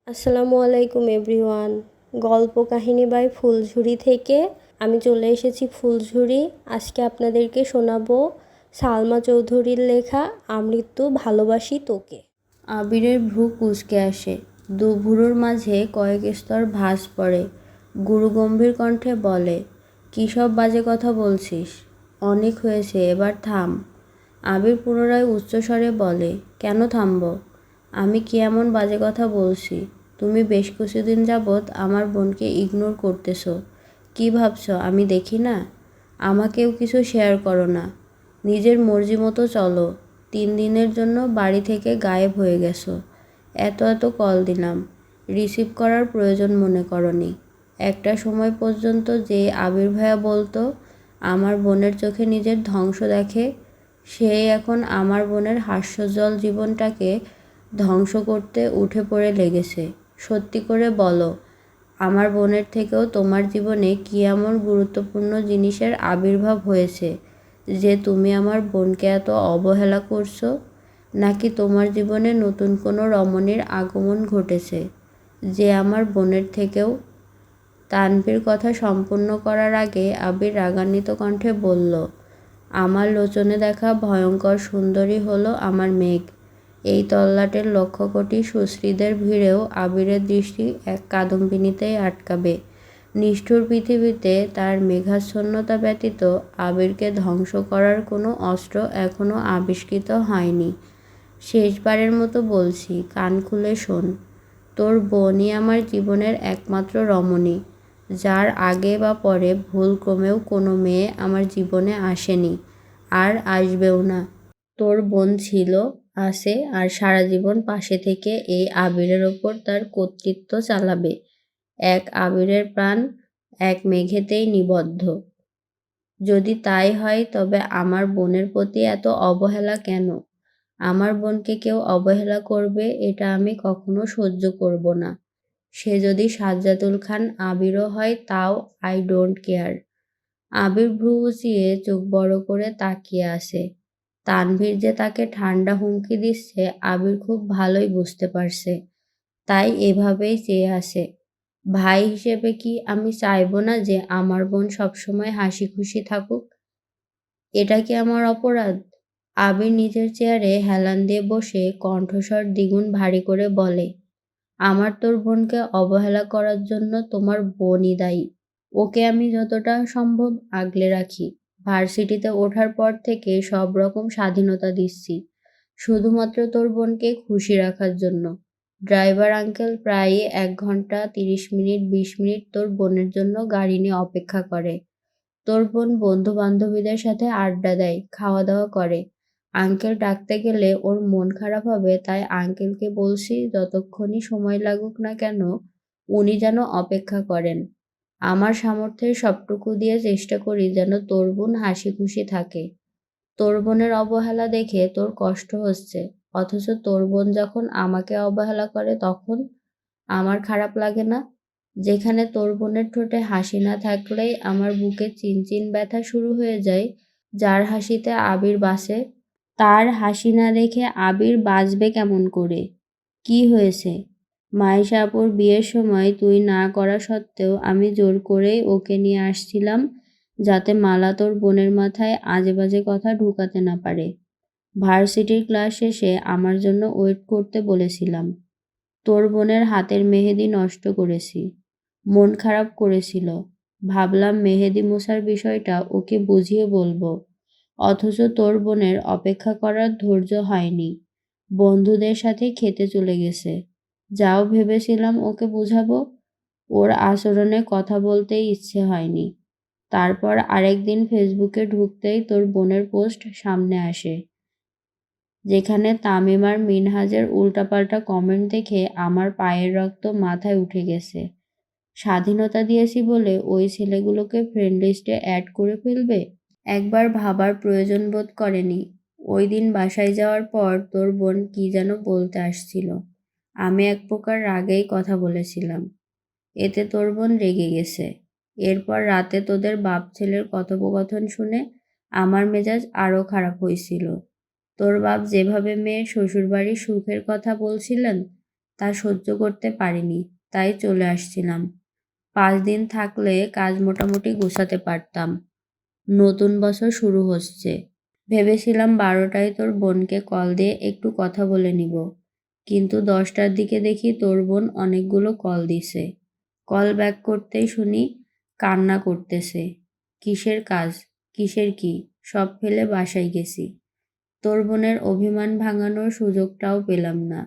আসসালামু আলাইকুম এভরিওয়ান। গল্প কাহিনী বাই ফুলঝুরি থেকে আমি চলে এসেছি ফুলঝুরি। আজকে আপনাদেরকে শোনাবো সালমা চৌধুরীর লেখা আমৃত্যু ভালোবাসি তোকে। আবিরের ভ্রু কুঁচকে আসে, দু ভ্রুর মাঝে কয়েক স্তর ভাঁজ পড়ে। গুরুগম্ভীর কণ্ঠে বলে, কী সব বাজে কথা বলছিস? অনেক হয়েছে, এবার থাম। আবির পুনরায় উচ্চস্বরে বলে, কেন থামব? আমি কি এমন বাজে কথা বলছি? তুমি বেশ কিছুদিন যাবৎ আমার বোনকে ইগনোর করতেছো। কি ভাবছো আমি দেখি না? আমাকেও কিছু শেয়ার করো না। নিজের মর্জি মতো চলো। 3 দিনের জন্য বাড়ি থেকে গায়েব হয়ে গেছো। এত এত কল দিলাম, রিসিভ করার প্রয়োজন মনে করনি। একটা সময় পর্যন্ত যে আবির ভাইয়া বলতো আমার বোনের চোখে নিজের ধ্বংস দেখে, সেই এখন আমার বোনের হাস্যোজ্জ্বল জীবনটাকে ধ্বংস করতে উঠে পড়ে লেগেছে। সত্যি করে বলো, আমার বোনের থেকেও তোমার জীবনে কী এমন গুরুত্বপূর্ণ জিনিসের আবির্ভাব হয়েছে যে তুমি আমার বোনকে এত অবহেলা করছো? নাকি তোমার জীবনে নতুন কোনো রমণীর আগমন ঘটেছে যে আমার বোনের থেকেও? তানভীর কথা সম্পূর্ণ করার আগে আবির রাগান্বিত কণ্ঠে বলল, আমার লোচনে দেখা ভয়ঙ্কর সুন্দরী হলো আমার মেঘ। এই তল্লাটের লক্ষ কোটি সুশ্রীদের ভিড়েও আবিরের দৃষ্টি এক কাদম্বিনীতেই আটকাবে। নিষ্ঠুর পৃথিবীতে তার মেঘাচ্ছন্নতা ব্যতীত আবিরকে ধ্বংস করার কোনো অস্ত্র এখনও আবিষ্কৃত হয়নি। শেষবারের মতো বলছি, কান খুলে শোন। তোর বোনই আমার জীবনের একমাত্র রমণী, যার আগে বা পরে ভুলক্রমেও কোনো মেয়ে আমার জীবনে আসেনি, আর আসবেও না। তোর বোন ছিল, আছে, আর সারা জীবন পাশে থেকে এই আবিরের ওপর তার কর্তৃত্ব চালাবে। এক আবিরের প্রাণ এক মেঘেতেই নিবদ্ধ। যদি তাই হয় তবে আমার বোনের প্রতি এত অবহেলা কেন? আমার বোনকে কেউ অবহেলা করবে এটা আমি কখনো সহ্য করব না। সে যদি সাজ্জাদুল খান আবিরও হয় তাও আই ডোন্ট কেয়ার। আবির ভ্রু উঁচিয়ে চোখ বড় করে তাকিয়ে আসে। তানভীর যে তাকে ঠান্ডা হুমকি দিচ্ছে আবির খুব ভালোই বুঝতে পারছে, তাই এভাবেই চেয়ে আসে। ভাই হিসেবে কি আমি চাইবো না যে আমার বোন সবসময় হাসি খুশি থাকুক? এটা কি আমার অপরাধ? আবির নিজের চেয়ারে হেলান দিয়ে বসে কণ্ঠস্বর দ্বিগুণ ভারী করে বলে, আমার তোর বোনকে অবহেলা করার জন্য তোমার বোনই দায়ী। ওকে আমি যতটা সম্ভব আগলে রাখি। ভার্সিটিতে ওঠার পর থেকে সব রকম স্বাধীনতা দিচ্ছি, শুধুমাত্র তোর বোনকে খুশি রাখার জন্য। ড্রাইভার আঙ্কেল প্রায়ই 1 ঘন্টা 30 মিনিট 20 মিনিট তোর বোনের জন্য গাড়ি নিয়ে অপেক্ষা করে। তোর বোন বন্ধু বান্ধবীদের সাথে আড্ডা দেয়, খাওয়া দাওয়া করে। আঙ্কেল ডাকতে গেলে ওর মন খারাপ হবে, তাই আঙ্কেলকে বলছি যতক্ষণই সময় লাগুক না কেন উনি যেন অপেক্ষা করেন। আমার সামর্থ্যের সবটুকু দিয়ে চেষ্টা করি যেন তোর বোন হাসি খুশি থাকে। তোর বোনের অবহেলা দেখে তোর কষ্ট হচ্ছে, অথচ তোর বোন যখন আমাকে অবহেলা করে তখন আমার খারাপ লাগে না? যেখানে তোর বোনের ঠোঁটে হাসি না থাকলেই আমার বুকে চিনচিন ব্যথা শুরু হয়ে যায়, যার হাসিতে আবির বাসে, তার হাসি না দেখে আবির বাঁচবে কেমন করে? কি হয়েছে? মাইশা আপুর বিয়ের সময় তুই না করা সত্ত্বেও আমি জোর করেই ওকে নিয়ে আসছিলাম, যাতে মালা তোর বোনের মাথায় আজে বাজে কথা ঢুকাতে না পারে। ভার্সিটির ক্লাস শেষে আমার জন্য ওয়েট করতে বলেছিলাম। তোর বোনের হাতের মেহেদি নষ্ট করেছি। মন খারাপ করেছিল। ভাবলাম মেহেদি মোছার বিষয়টা ওকে বুঝিয়ে বলবো। অথচ তোর বোনের অপেক্ষা করার ধৈর্য হয়নি। বন্ধুদের সাথে খেতে চলে গেছে। যাও ভেবেছিলাম ওকে বুঝাবো, ওর আচরণে কথা বলতেই ইচ্ছে হয়নি। তারপর আরেকদিন ফেসবুকে ঢুকতেই তোর বোনের পোস্ট সামনে আসে, যেখানে তামিম আর মিনহাজের উল্টাপাল্টা কমেন্ট দেখে আমার পায়ের রক্ত মাথায় উঠে গেছে। স্বাধীনতা দিয়েছি বলে ওই ছেলেগুলোকে ফ্রেন্ড লিস্টে অ্যাড করে ফেলবে? একবার ভাবার প্রয়োজন বোধ করেনি? ওই দিন বাসায় যাওয়ার পর তোর বোন কি যেন বলতে আসছিল, আমি এক প্রকার রাগেই কথা বলেছিলাম। এতে তোর বোন রেগে গেছে। এরপর রাতে তোদের বাপ ছেলের কথোপকথন শুনে আমার মেজাজ আরও খারাপ হয়েছিল। তোর বাপ যেভাবে মেয়ের শ্বশুরবাড়ির সুখের কথা বলছিলেন তা সহ্য করতে পারিনি, তাই চলে আসছিলাম। 5 দিন থাকলে কাজ মোটামুটি গোছাতে পারতাম। নতুন বছর শুরু হচ্ছে, ভেবেছিলাম 12টায় তোর বোনকে কল দিয়ে একটু কথা বলে নিব, কিন্তু 10টার দিকে দেখি তোর বোন অনেকগুলো কল দিছে। কল ব্যাক করতেই শুনি কান্না করতেছে। কিসের কাজ, কিসের কি, সব ফেলে বাসায় গেছি। তোর বোনের অভিমান ভাঙানোর সুযোগটাও পেলাম না।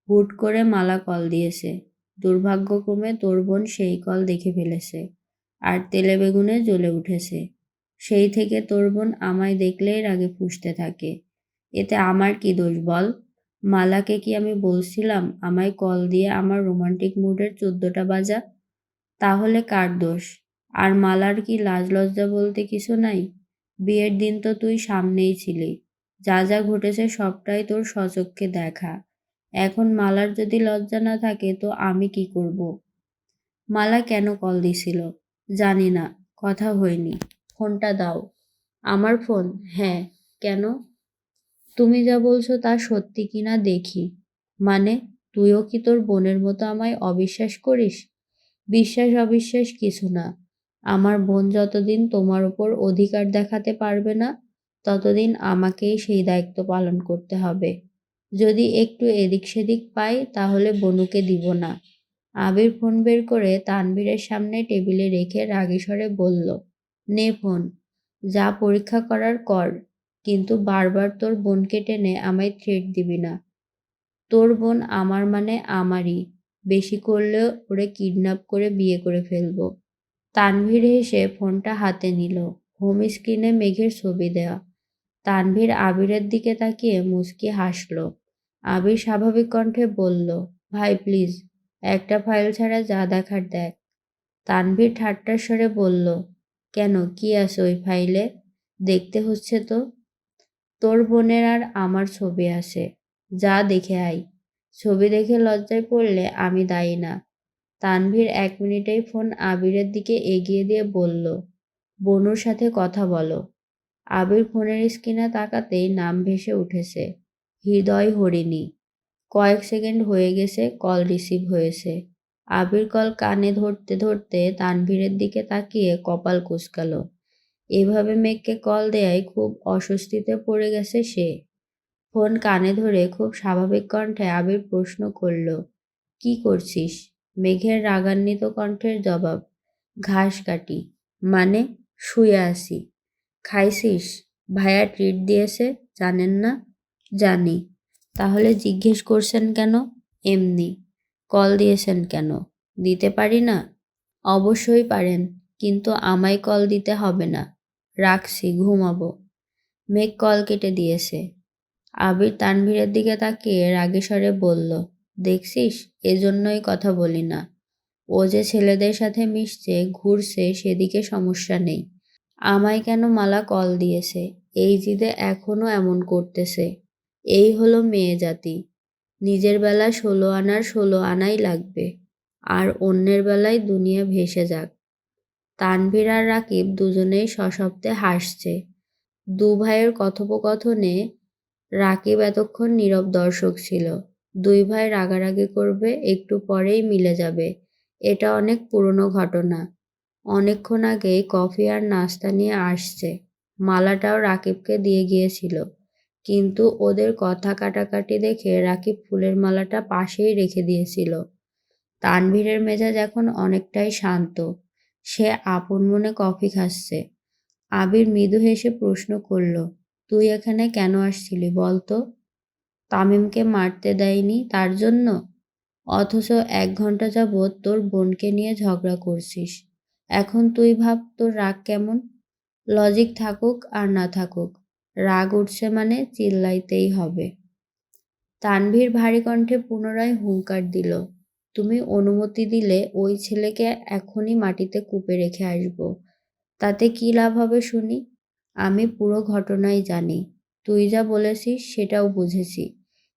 হুট করে মালা কল দিয়েছে। দুর্ভাগ্যক্রমে তোর বোন সেই কল দেখে ফেলেছে আর তেলে বেগুনে জ্বলে উঠেছে। সেই থেকে তোর বোন আমায় দেখলেই রাগে ফুঁসতে থাকে। এতে আমার কি দোষ বল? মালাকে কি আমি বলছিলাম আমায় কল দিয়ে আমার রোমান্টিক মুডের 14টা বাজা? তাহলে কার দোষ? আর মালার কি লাজ লজ্জা বলতে কিছু নাই? বিয়ের দিন তো তুই সামনেই ছিলি। যা যা ঘটেছে সবটাই তোর স্বচক্ষে দেখা। এখন মালার যদি লজ্জা না থাকে তো আমি কি করব? মালা কেন কল দিছিল? জানি না, কথা হয়নি। ফোনটা দাও। আমার ফোন? হ্যাঁ, কেন? তুমি যা বলছো তা সত্যি কিনা দেখি। মানে, তুইও কি তোর বোনের মতো আমায় অবিশ্বাস করিস? বিশ্বাস অবিশ্বাস কিছু না। আমার বোন যতদিন তোমার উপর অধিকার দেখাতে পারবে না, ততদিন আমাকেই সেই দায়িত্ব পালন করতে হবে। যদি একটু এদিক সেদিক পাই তাহলে বনুকে দিব না। আবির ফোন বের করে তানভীরের সামনে টেবিলে রেখে রাগী স্বরে বলল, নে ফোন, যা পরীক্ষা করার কর, কিন্তু বারবার তোর বোনকে টেনে আমায় থ্রেট দিবি না। তোর বোন আমার মানে আমারই, বেশি করলেও ওরে কিডন্যাপ করে বিয়ে করে ফেলবো। তানভীর হেসে ফোনটা হাতে নিল। হোম স্ক্রিনে মেঘের ছবি দেওয়া। তানভীর আবিরের দিকে তাকিয়ে মুচকি হাসল। আবির স্বাভাবিক কণ্ঠে বলল, ভাই প্লিজ, একটা ফাইল ছাড়া যা দেখার দেখ। তানভীর ঠাট্টার স্বরে বলল, কেন, কি আছে ওই ফাইলে? দেখতে হচ্ছে তো। তোর বোনের আর আমার ছবি আছে, যা দেখে আয়। ছবি দেখে লজ্জায় পড়লে আমি দায়ী না। তানভীর 1 মিনিটেই ফোন আবিরের দিকে এগিয়ে দিয়ে বলল, বনুর সাথে কথা বলো। আবির ফোনের স্ক্রিনে তাকাতেই নাম ভেসে উঠেছে, হৃদয় হরিণী। কয়েক সেকেন্ড হয়ে গেছে, কল রিসিভ হয়েছে। আবির কল কানে ধরতে ধরতে তানভীরের দিকে তাকিয়ে কপাল কুঁচকালো। এভাবে মেঘকে কল দেয়ায় খুব অস্বস্তিতে পড়ে গেছে সে। ফোন কানে ধরে খুব স্বাভাবিক কণ্ঠে আবির প্রশ্ন করল, কি করছিস? মেঘের রাগান্বিত কণ্ঠের জবাব, ঘাস কাটি। মানে? শুয়ে আছি। খাইছিস? ভাইয়া ট্রিট দিয়েছে, জানেন না? জানি। তাহলে জিজ্ঞেস করছেন কেন? এমনি। কল দিয়েছেন কেন? দিতে পারি না? অবশ্যই পারেন, কিন্তু আমায় কল দিতে হবে না। রাখছি, ঘুমাবো। মেঘ কল কেটে দিয়েছে। আবির তানভীরের দিকে তাকিয়ে রাগী স্বরে বলল, দেখছিস, এজন্যই কথা বলি না। ও যে ছেলেদের সাথে মিশছে, ঘুরছে, সেদিকে সমস্যা নেই। আমায় কেন মালা কল দিয়েছে, এই জিদে এখনো এমন করতেছে। এই হলো মেয়ে জাতি। নিজের বেলা 16 আনার 16 আনাই লাগবে, আর অন্যের বেলায় দুনিয়া ভেসে যাক। তানভীর আর রাকিব দুজনেই সশব্দে হাসছে। দু ভাইয়ের কথোপকথনে রাকিব এতক্ষণ নীরব দর্শক ছিল। দুই ভাই রাগারাগি করবে, একটু পরেই মিলে যাবে, এটা অনেক পুরনো ঘটনা। অনেকক্ষণ আগেই কফি আর নাস্তা নিয়ে আসছে। মালাটাও রাকিবকে দিয়ে গিয়েছিল, কিন্তু ওদের কথা কাটাকাটি দেখে রাকিব ফুলের মালাটা পাশেই রেখে দিয়েছিল। তানভীরের মেজাজ এখন অনেকটাই শান্ত। সে আপন মনে কফি খাচ্ছে। আবির মৃদু হেসে প্রশ্ন করল, তুই এখানে কেন আসছিলি বলতো? তামিমকে মারতে দেয়নি তার জন্য? অথচ 1 ঘন্টা যাবৎ তোর বোনকে নিয়ে ঝগড়া করছিস। এখন তুই ভাব তোর রাগ কেমন। লজিক থাকুক আর না থাকুক, রাগ উঠছে মানে চিল্লাইতেই হবে। তানভীর ভারী কণ্ঠে পুনরায় হুঙ্কার দিল, তুমি অনুমতি দিলে ওই ছেলেকে এখনই মাটিতে কুপে রেখে আসবো। তাতে কি লাভ হবে শুনি? আমি পুরো ঘটনাই জানি। তুই যা বলেছিস সেটাও বুঝেছি,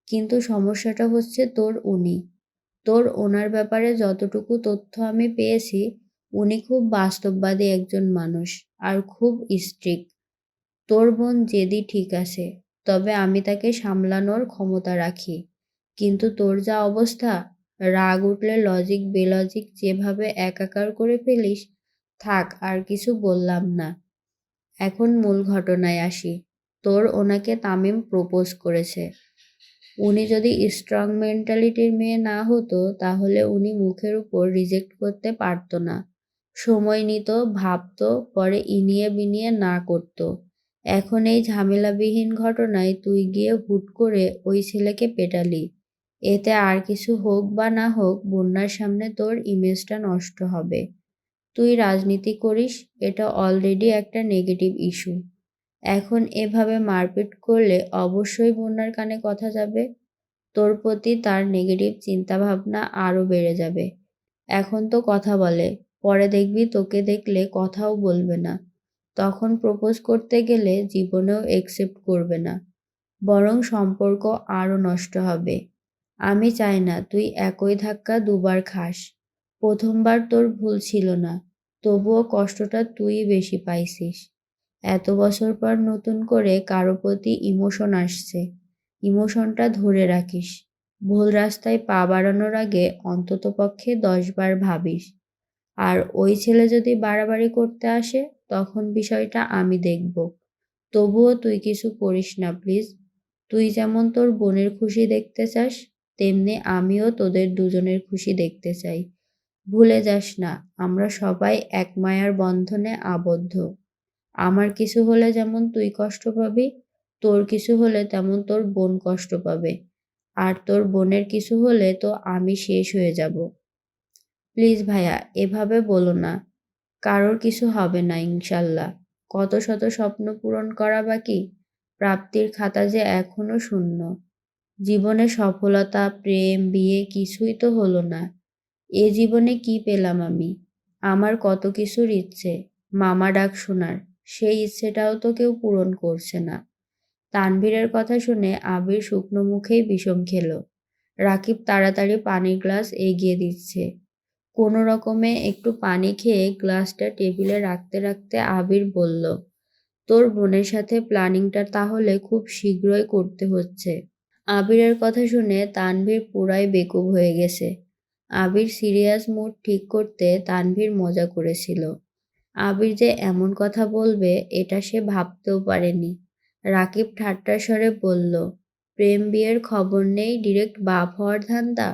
কিন্তু সমস্যাটা হচ্ছে তোর ওনার ব্যাপারে যতটুকু তথ্য আমি পেয়েছি, উনি খুব বাস্তববাদী একজন মানুষ আর খুব স্ট্রিক্ট। তোর বোন জেদি ঠিক আছে, তবে আমি তাকে সামলানোর ক্ষমতা রাখি, কিন্তু তোর যা অবস্থা, রাগ উঠলে লজিক বেলজিক যেভাবে একাকার করে ফেলিস, থাক আর কিছু বললাম না। এখন মূল ঘটনায় আসি। তোর ওনাকে তামিম প্রপোজ করেছে। উনি যদি স্ট্রং মেন্টালিটির মেয়ে না হতো তাহলে উনি মুখের উপর রিজেক্ট করতে পারতো না। সময় নিত, ভাবতো, পরে ইনিয়ে বিনিয়ে না করতো। এখন এই ঝামেলাবিহীন ঘটনায় তুই গিয়ে হুট করে ওই ছেলেকে পেটালি। এতে আর কিছু হোক বা না হোক বন্যার সামনে তোর ইমেজটা নষ্ট হবে। তুই রাজনীতি করিস, এটা অলরেডি একটা নেগেটিভ ইস্যু। এখন এভাবে মারপিট করলে অবশ্যই বন্যার কানে কথা যাবে। তোর প্রতি তার নেগেটিভ চিন্তাভাবনা আরও বেড়ে যাবে। এখন তো কথা বলে, পরে দেখবি তোকে দেখলে কথাও বলবে না। তখন প্রপোজ করতে গেলে জীবনেও একসেপ্ট করবে না, বরং সম্পর্ক আরও নষ্ট হবে। আমি চাই না তুই একই ধাক্কা দুবার খাস। প্রথমবার তোর ভুল ছিল না, তবুও কষ্টটা তুই বেশি পাইছিস। এত বছর পর নতুন করে কারো প্রতি ইমোশন আসছে, ইমোশনটা ধরে রাখিস। ভুল রাস্তায় পা বাড়ানোর আগে অন্ততপক্ষে 10 বার ভাবিস। আর ওই ছেলে যদি বাড়াবাড়ি করতে আসে তখন বিষয়টা আমি দেখব। তবুও তুই কিছু করিস না প্লিজ। তুই যেমন তোর বোনের খুশি দেখতে চাস, তেমনি আমিও তোদের দুজনের খুশি দেখতে চাই। ভুলে যাস না, আমরা সবাই এক মায়ার বন্ধনে আবদ্ধ। আমার কিছু হলে যেমন তুই কষ্ট পাবি, তোর কিছু হলে তেমন তোর বোন কষ্ট পাবে। আর তোর বোনের কিছু হলে তো আমি শেষ হয়ে যাব। প্লিজ ভাইয়া, এভাবে বলো না। কারোর কিছু হবে না ইনশাল্লাহ। কত শত স্বপ্ন পূরণ করা বাকি, প্রাপ্তির খাতা যে এখনো শূন্য। জীবনে সফলতা, প্রেম, বিয়ে কিছুই তো হলো না। এ জীবনে কি পেলাম আমি? আমার কত কিছুর ইচ্ছে, মামা ডাক শোনার, সেই ইচ্ছেটাও তো কেউ পূরণ করছে না। তানভীরের কথা শুনে আবির শুকনো মুখেই বিষম খেল। রাকিব তাড়াতাড়ি পানির গ্লাস এগিয়ে দিচ্ছে। কোনো রকমে একটু পানি খেয়ে গ্লাসটা টেবিলে রাখতে রাখতে আবির বলল, তোর বোনের সাথে প্ল্যানিংটা তাহলে খুব শীঘ্রই করতে হচ্ছে। আবিরের কথা শুনে তানভীর পুরাই বেকুব হয়ে গেছে। আবির সিরিয়াস মুড ঠিক করতে তানভীর মজা করেছিল। আবির যে এমন কথা বলবে এটা সে ভাবতেও পারেনি। রাকিব ঠাট্টার স্বরে বলল, প্রেম বিয়ের খবর নেই, ডিরেক্ট বাপ হওয়ার ধান্দা।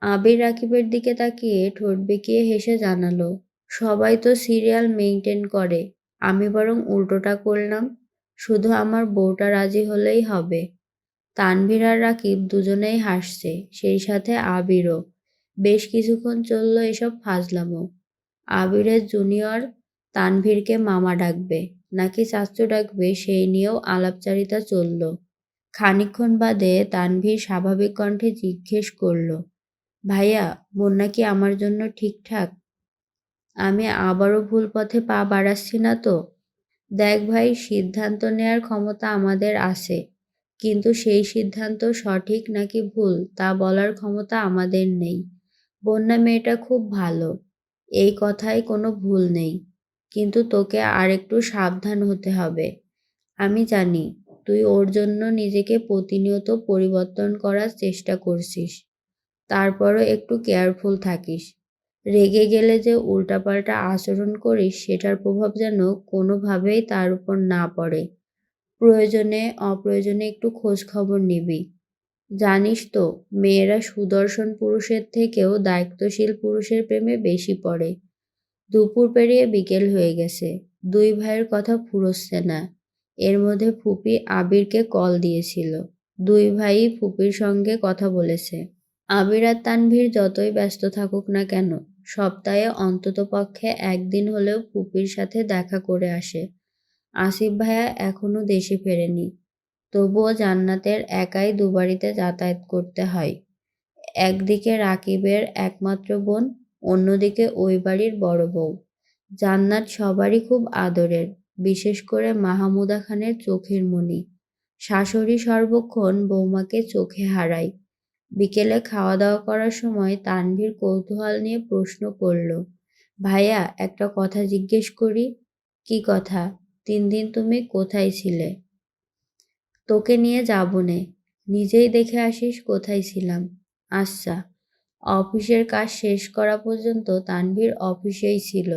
আবির রাকিবের দিকে তাকিয়ে ঠোঁট বেঁকিয়ে হেসে জানালো, সবাই তো সিরিয়াল মেইনটেইন করে, আমি বরং উল্টোটা করলাম। শুধু আমার বউটা রাজি হলেই হবে। তানভীর আর রাকিব দুজনেই হাসছে, সেই সাথে আবিরও। বেশ কিছুক্ষণ চলল এসব ফাজলামো। আবিরের জুনিয়র তানভীরকে মামা ডাকবে নাকি চাচ্চু ডাকবে সেই নিয়েও আলাপচারিতা চলল। খানিকক্ষণ বাদে তানভীর স্বাভাবিক কণ্ঠে জিজ্ঞেস করল, ভাইয়া, বন্যা কি আমার জন্য ঠিকঠাক? আমি আবারও ভুল পথে পা বাড়াচ্ছি না তো? দেখ ভাই, সিদ্ধান্ত নেয়ার ক্ষমতা আমাদের আছে, কিন্তু সেই সিদ্ধান্ত সঠিক নাকি ভুল তা বলার ক্ষমতা আমাদের নেই। বন্যা মেয়েটা খুব ভালো, এই কথায় কোনো ভুল নেই, কিন্তু তোকে আরেকটু সাবধান হতে হবে। আমি জানি তুই ওর জন্য নিজেকে প্রতিনিয়ত পরিবর্তন করার চেষ্টা করছিস, তারপরও একটু কেয়ারফুল থাকিস। রেগে গেলে যে উল্টাপাল্টা আচরণ করিস সেটার প্রভাব যেন কোনোভাবেই তার উপর না পড়ে। প্রয়োজনে অপ্রয়োজনে একটু খোঁজ খবর নিবি। জানিস তো, মেয়েরা সুদর্শন পুরুষের থেকেও দায়িত্বশীল পুরুষের প্রেমে বেশি পড়ে। দুপুর পেরিয়ে বিকেল হয়ে গেছে, দুই ভাইয়ের কথা ফুরোচ্ছে না। এর মধ্যে ফুপি আবিরকে কল দিয়েছিল। দুই ভাই ফুপির সঙ্গে কথা বলেছে। আবির আর তানভীর যতই ব্যস্ত থাকুক না কেন, সপ্তাহে অন্ততপক্ষে একদিন হলেও ফুপির সাথে দেখা করে আসে। আসিফ ভাইয়া এখনো দেশে ফেরেনি, তবুও জান্নাতের একাই দুবারিতে যাতায়াত করতে হয়। একদিকে রাকিবের একমাত্র বোন, অন্যদিকে ওই বাড়ির বড় বউ। জান্নাত সবারই খুব আদরের, বিশেষ করে মাহমুদা খানের চোখের মণি। শাশুড়ি সর্বক্ষণ বৌমাকে চোখে হারায়। বিকেলে খাওয়া দাওয়া করার সময় তানভীর কৌতূহল নিয়ে প্রশ্ন করল, ভাইয়া, একটা কথা জিজ্ঞেস করি? কি কথা? 3 দিন তুমি কোথায় ছিলে? তোকে নিয়ে যাবনে, নিজেই দেখে আসিস কোথায় ছিলাম। আচ্ছা। অফিসের কাজ শেষ করা পর্যন্ত তানভীর অফিসেই ছিল।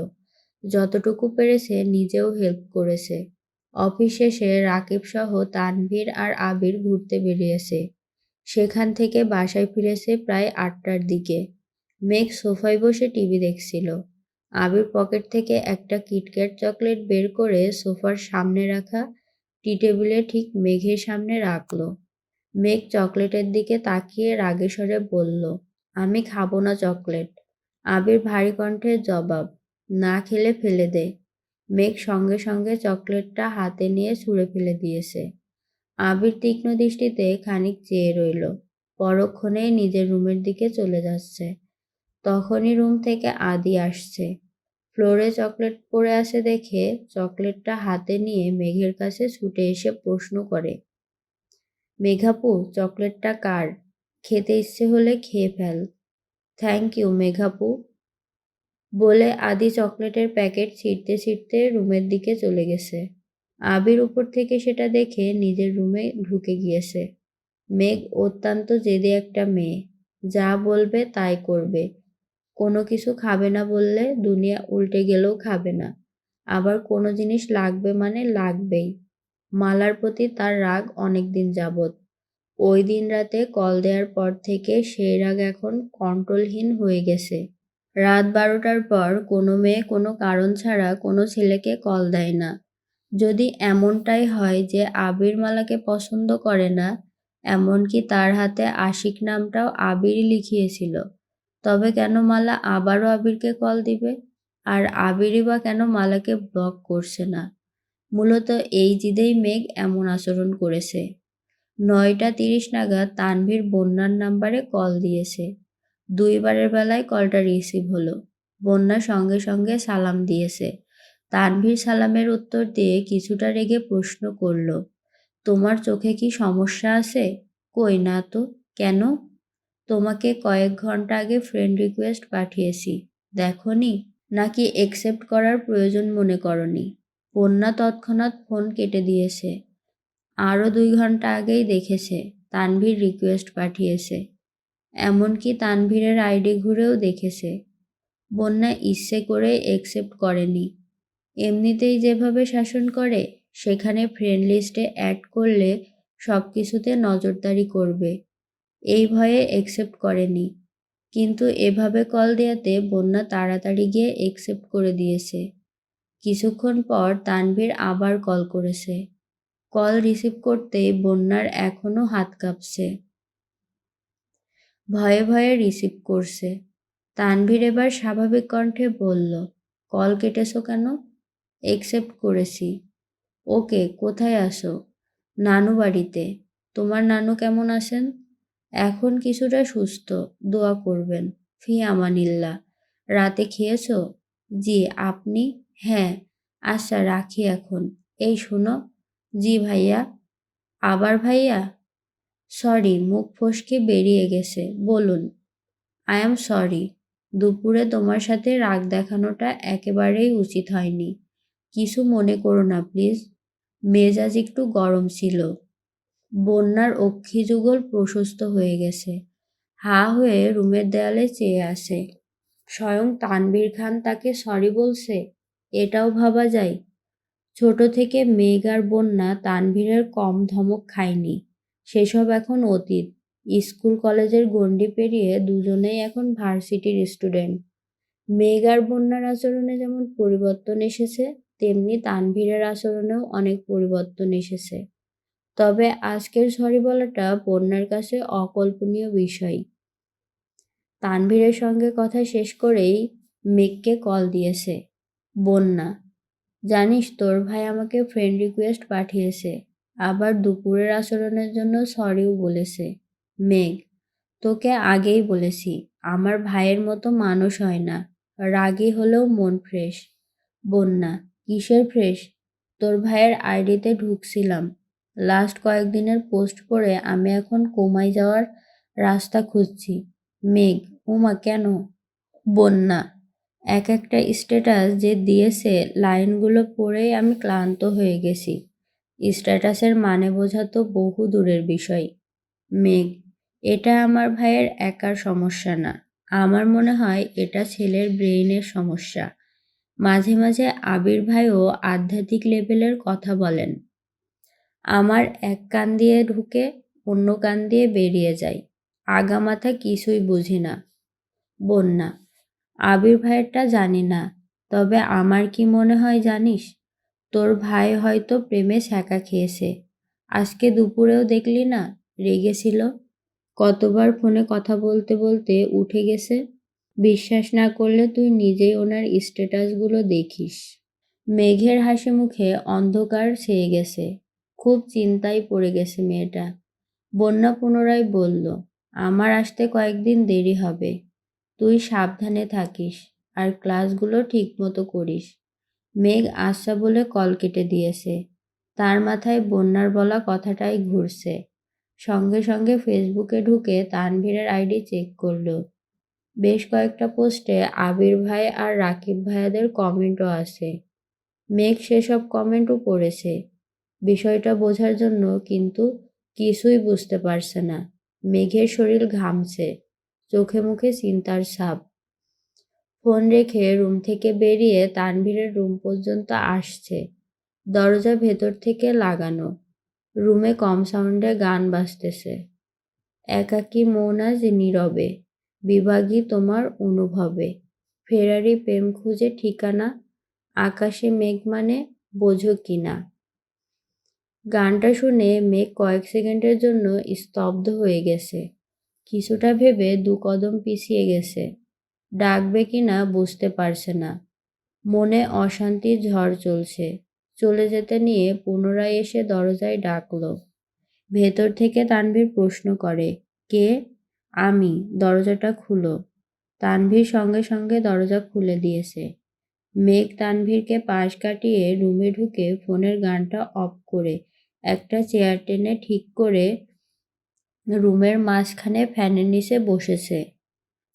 যতটুকু পেরেছে নিজেও হেল্প করেছে। অফিস শেষে রাকিব সহ তানভীর আর আবির ঘুরতে বেরিয়েছে। সেখান থেকে বাসায় ফিরেছে প্রায় 8টার দিকে। মেঘ সোফায় বসে টিভি দেখছিল। আবির পকেট থেকে একটা কিটক্যাট চকলেট বের করে সোফার সামনে রাখা টি টেবিলে ঠিক মেঘের সামনে রাখলো। মেঘ চকলেটের দিকে তাকিয়ে রাগে স্বরে বলল, আমি খাবো না চকলেট। আবির ভারী কণ্ঠের জবাব, না খেলে ফেলে দে। মেঘ সঙ্গে সঙ্গে চকলেটটা হাতে নিয়ে ছুঁড়ে ফেলে দিয়েছে। আবির তীক্ষ্ণ দৃষ্টিতে খানিক চেয়ে রইল, পরক্ষণেই নিজের রুমের দিকে চলে যাচ্ছে। তখনই রুম থেকে আদি আসছে। ফ্লোরে চকলেট পড়ে আছে দেখে চকলেটটা হাতে নিয়ে মেঘের কাছে ছুটে এসে প্রশ্ন করে, মেঘাপু, চকলেটটা কার? খেতে ইচ্ছে হলে খেয়ে ফেল। থ্যাংক ইউ মেঘাপু, বলে আদি চকলেটের প্যাকেট ছিঁড়তে ছিঁড়তে রুমের দিকে চলে গেছে। আবির উপর থেকে সেটা দেখে নিজের রুমে ঢুকে গিয়েছে। মেঘ অত্যন্ত জেদি একটা মেয়ে, যা বলবে তাই করবে। কোনো কিছু খাবে না বললে দুনিয়া উল্টে গেলেও খাবে না। আবার কোনো জিনিস লাগবে মানে লাগবেই। মালার প্রতি তার রাগ অনেকদিন যাবৎ। ওই দিন রাতে কল দেওয়ার পর থেকে সেই রাগ এখন কন্ট্রোলহীন হয়ে গেছে। রাত 12টার পর কোনো মেয়ে কোনো কারণ ছাড়া কোনো ছেলেকে কল দেয় না। যদি এমনটাই হয় যে আবির মালাকে পছন্দ করে না, এমনকি তার হাতে আশিক নামটাও আবিরই লিখিয়েছিল, তবে কেন মালা আবারও আবিরকে কল দিবে? আর আবিরই বা কেন মালাকে ব্লক করছে না? মূলত এই জিদেই মেঘ এমন আচরণ করেছে। 9টা 30 নাগাদ তানভীর বন্যার নাম্বারে কল দিয়েছে। 2বারের বেলায় কলটা রিসিভ হলো। বন্যা সঙ্গে সঙ্গে সালাম দিয়েছে। তানভীর সালামের উত্তর দিয়ে কিছুটা রেগে প্রশ্ন করল, তোমার চোখে কি সমস্যা আছে? কই না তো, কেন? তোমাকে কয়েক ঘন্টা আগে ফ্রেন্ড রিকোয়েস্ট পাঠিয়েছি, দেখোনি? নাকি একসেপ্ট করার প্রয়োজন মনে করনি? বন্যা তৎক্ষণাৎ ফোন কেটে দিয়েছে। আরও 2 ঘন্টা আগেই দেখেছে তানভীর রিকোয়েস্ট পাঠিয়েছে। এমনকি তানভীরের আইডি ঘুরেও দেখেছে। বন্যা ইচ্ছে করে একসেপ্ট করেনি। এমনিতেই যেভাবে শাসন করে, সেখানে ফ্রেন্ড লিস্টে অ্যাড করলে সব কিছুতে নজরদারি করবে, এই ভয়ে একসেপ্ট করেনি। কিন্তু এভাবে কল দেয়াতে বন্যা তাড়াতাড়ি গিয়ে একসেপ্ট করে দিয়েছে। কিছুক্ষণ পর তানভীর আবার কল করেছে। কল রিসিভ করতেই বন্যার এখনো হাত কাঁপছে। ভয়ে ভয়ে রিসিভ করছে। তানভীর এবার স্বাভাবিক কণ্ঠে বলল, কল কেটেছো কেন? একসেপ্ট করেছি। ওকে, কোথায় আসো? নানু বাড়িতে। তোমার নানু কেমন আছেন? এখন কিছুটা সুস্থ, দোয়া করবেন। ফি আমানিল্লাহ। রাতে খেয়েছো? জি, আপনি? হ্যাঁ। আচ্ছা রাখি এখন। এই শোনো। জি ভাইয়া। আবার ভাইয়া? সরি, মুখ ফসকে বেরিয়ে গেছে, বলুন। I am sorry. দুপুরে তোমার সাথে রাগ দেখানোটা একেবারেই উচিত হয়নি। কিছু মনে করো না প্লিজ। মেজাজ একটু গরম ছিল। বন্যার অক্ষিযুগল প্রশস্ত হয়ে গেছে। হা হয়ে রুমের দেয়ালে চেয়ে আসে। স্বয়ং তানভীর খান তাকে সরি বলছে, এটাও ভাবা যায়। ছোট থেকে মেঘ আর বন্যা তানভীরের কম ধমক খায়নি। সেসব এখন অতীত। স্কুল কলেজের গণ্ডি পেরিয়ে দুজনেই এখন ভার্সিটির স্টুডেন্ট। মেঘ আর বন্যার আচরণে যেমন পরিবর্তন এসেছে, তেমনি তানভীরের আচরণেও অনেক পরিবর্তন এসেছে। তবে আজকের সরি বলাটা বন্যার কাছে অকল্পনীয় বিষয়। তানভীরের সঙ্গে কথা শেষ করেই মেঘকে কল দিয়েছে। বন্যা, জানিস তোর ভাই আমাকে ফ্রেন্ড রিকোয়েস্ট পাঠিয়েছে, আবার দুপুরের আচরণের জন্য সরিও বলেছে। মেঘ, তোকে আগেই বলেছি, আমার ভাইয়ের মতো মানুষ হয় না, রাগী হলেও মন ফ্রেশ। বন্যা, কিসের ফ্রেশ? তোর ভাইয়ের আইডিতে ঢুকছিলাম, লাস্ট কয়েকদিনের পোস্ট পড়ে আমি এখন কোমায় যাওয়ার রাস্তা খুঁজছি। মেঘ, উমা কেন? বন্যা, এক একটা স্ট্যাটাস যে দিয়েছে, লাইনগুলো পড়েই আমি ক্লান্ত হয়ে গেছি। স্ট্যাটাসের মানে বোঝা তো বহু দূরের বিষয়। মেঘ, এটা আমার ভাইয়ের একার সমস্যা না, আমার মনে হয় এটা ছেলের ব্রেইনের সমস্যা। মাঝে মাঝে আবির ভাইও আধ্যাত্মিক লেভেলের কথা বলেন। আমার এক কান দিয়ে ঢুকে অন্য কান দিয়ে বেরিয়ে যায়। আগামাথা কিছুই বুঝি না। বন্যা: আবির ভাইয়েরটা জানি না, তবে আমার কি মনে হয় জানিস? তোর ভাই হয়তো প্রেমে ছ্যাঁকা খেয়েছে। আজকে দুপুরেও দেখলি না, রেগেছিল। কতবার ফোনে কথা বলতে বলতে উঠে গেছে। বিশ্বাস না করলে তুই নিজেই ওনার স্ট্যাটাসগুলো দেখিস। মেঘের হাসি মুখে অন্ধকার ছেয়ে গেছে। খুব চিন্তায় পড়ে গেছে মেয়েটা। বন্যা পুনরায় বলল, আমার আসতে কয়েকদিন দেরি হবে। তুই সাবধানে থাকিস আর ক্লাসগুলো ঠিকমতো করিস। মেঘ আচ্ছা বলে কল কেটে দিয়েছে। তার মাথায় বন্যার বলা কথাটাই ঘুরছে। সঙ্গে সঙ্গে ফেসবুকে ঢুকে তানভীরের আইডি চেক করলো। বেশ কয়েকটা পোস্টে আবির ভাই আর রাকিব ভাইয়াদের কমেন্টও আছে। মেঘ সেসব কমেন্টও পড়েছে বিষয়টা বোঝার জন্য, কিন্তু কিছুই বুঝতে পারছে না। মেঘের শরীর ঘামছে, চোখে মুখে চিন্তার ছাপ। ফোন রেখে রুম থেকে বেরিয়ে তানভীরের রুম পর্যন্ত আসছে। দরজা ভেতর থেকে লাগানো। রুমে কম সাউন্ডে গান বাজতেছে। একাকী মন আজ নীরবে, বিভাগী তোমার অনুভবে, ফেরারি প্রেম খুঁজে ঠিকানা, আকাশে মেঘ মানে বোঝো কিনা। গানটা শুনে মেঘ কয়েক সেকেন্ডের জন্য স্তব্ধ হয়ে গেছে। কিছুটা ভেবে 2 কদম পিছিয়ে গেছে। ডাকবে কিনা বুঝতে পারছে না। মনে অশান্তির ঝড় চলছে। চলে যেতে নিয়ে পুনরায় এসে দরজায় ডাকলো। ভেতর থেকে তানভীর প্রশ্ন করে, কে? আমি। দরজাটা খুলো। তানভীর সঙ্গে সঙ্গে দরজা খুলে দিয়েছে। মেঘ তানভীরকে পাশ কাটিয়ে রুমে ঢুকে ফোনের গানটা অফ করে একটা চেয়ার টেনে ঠিক করে রুমের মাঝখানে ফ্যানের নিচে বসেছে।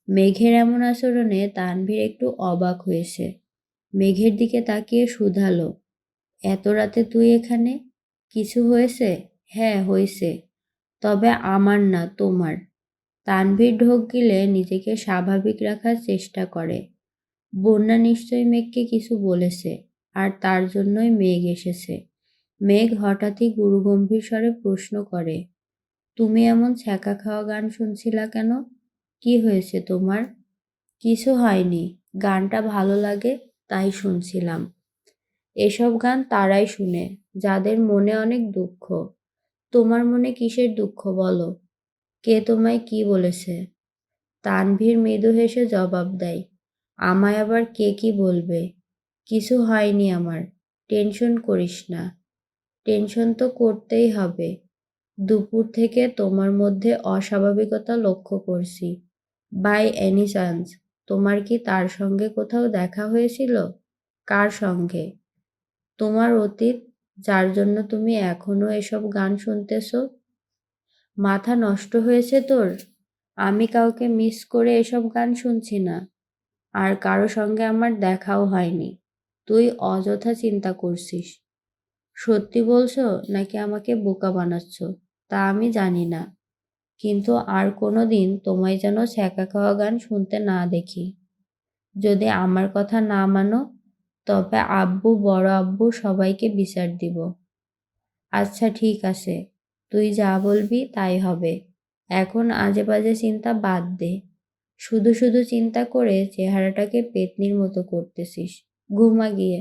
মেঘের এমন আচরণে তানভীর একটু অবাক হয়েছে। মেঘের দিকে তাকিয়ে শুধালো, এত রাতে তুই এখানে? কিছু হয়েছে? হ্যাঁ হয়েছে, তবে আমার না, তোমার। তানভীর ঢোক গিলে নিজেকে স্বাভাবিক রাখার চেষ্টা করে। বন্যা নিশ্চয়ই মেঘকে কিছু বলেছে, আর তার জন্যই মেঘ এসেছে। মেঘ হঠাৎই গুরুগম্ভীর স্বরে প্রশ্ন করে, তুমি এমন ছ্যাঁকা খাওয়া গান শুনছিলা কেন? কি হয়েছে তোমার? কিছু হয়নি, গানটা ভালো লাগে তাই শুনছিলাম। এসব গান তারাই শুনে যাদের মনে অনেক দুঃখ। তোমার মনে কিসের দুঃখ বলো? কে তোমায় কি বলেছে? তানভীর মৃদু হেসে জবাব দেয়, আমায় আবার কে কি বলবে? কিছু হয়নি আমার, টেনশন করিস না। টেনশন তো করতেই হবে। দুপুর থেকে তোমার মধ্যে অস্বাভাবিকতা লক্ষ্য করছি। বাই এনি চান্স তোমার কি তার সঙ্গে কোথাও দেখা হয়েছিল? কার সঙ্গে? তোমার অতীত, যার জন্য তুমি এখনো এসব গান শুনতেছ? মাথা নষ্ট হয়েছে তোর? আমি কাউকে মিস করে এসব গান শুনছি না। আর কারো সঙ্গে আমার দেখাও হয়নি। তুই অযথা চিন্তা করছিস। সত্যি বলছো নাকি আমাকে বোকা বানাচ্ছ তা আমি জানি না, কিন্তু আর কোনো দিন তোমায় যেন ছ্যাঁকা খাওয়া গান শুনতে না দেখি। যদি আমার কথা না মানো, তবে আব্বু, বড় আব্বু সবাইকে বিচার দিব। আচ্ছা ঠিক আছে, তুই যা বলবি তাই হবে। এখন আজে বাজে চিন্তা বাদ দে। শুধু শুধু চিন্তা করে চেহারাটাকে পেতনির মতো করতেছিস। ঘুমা গিয়ে।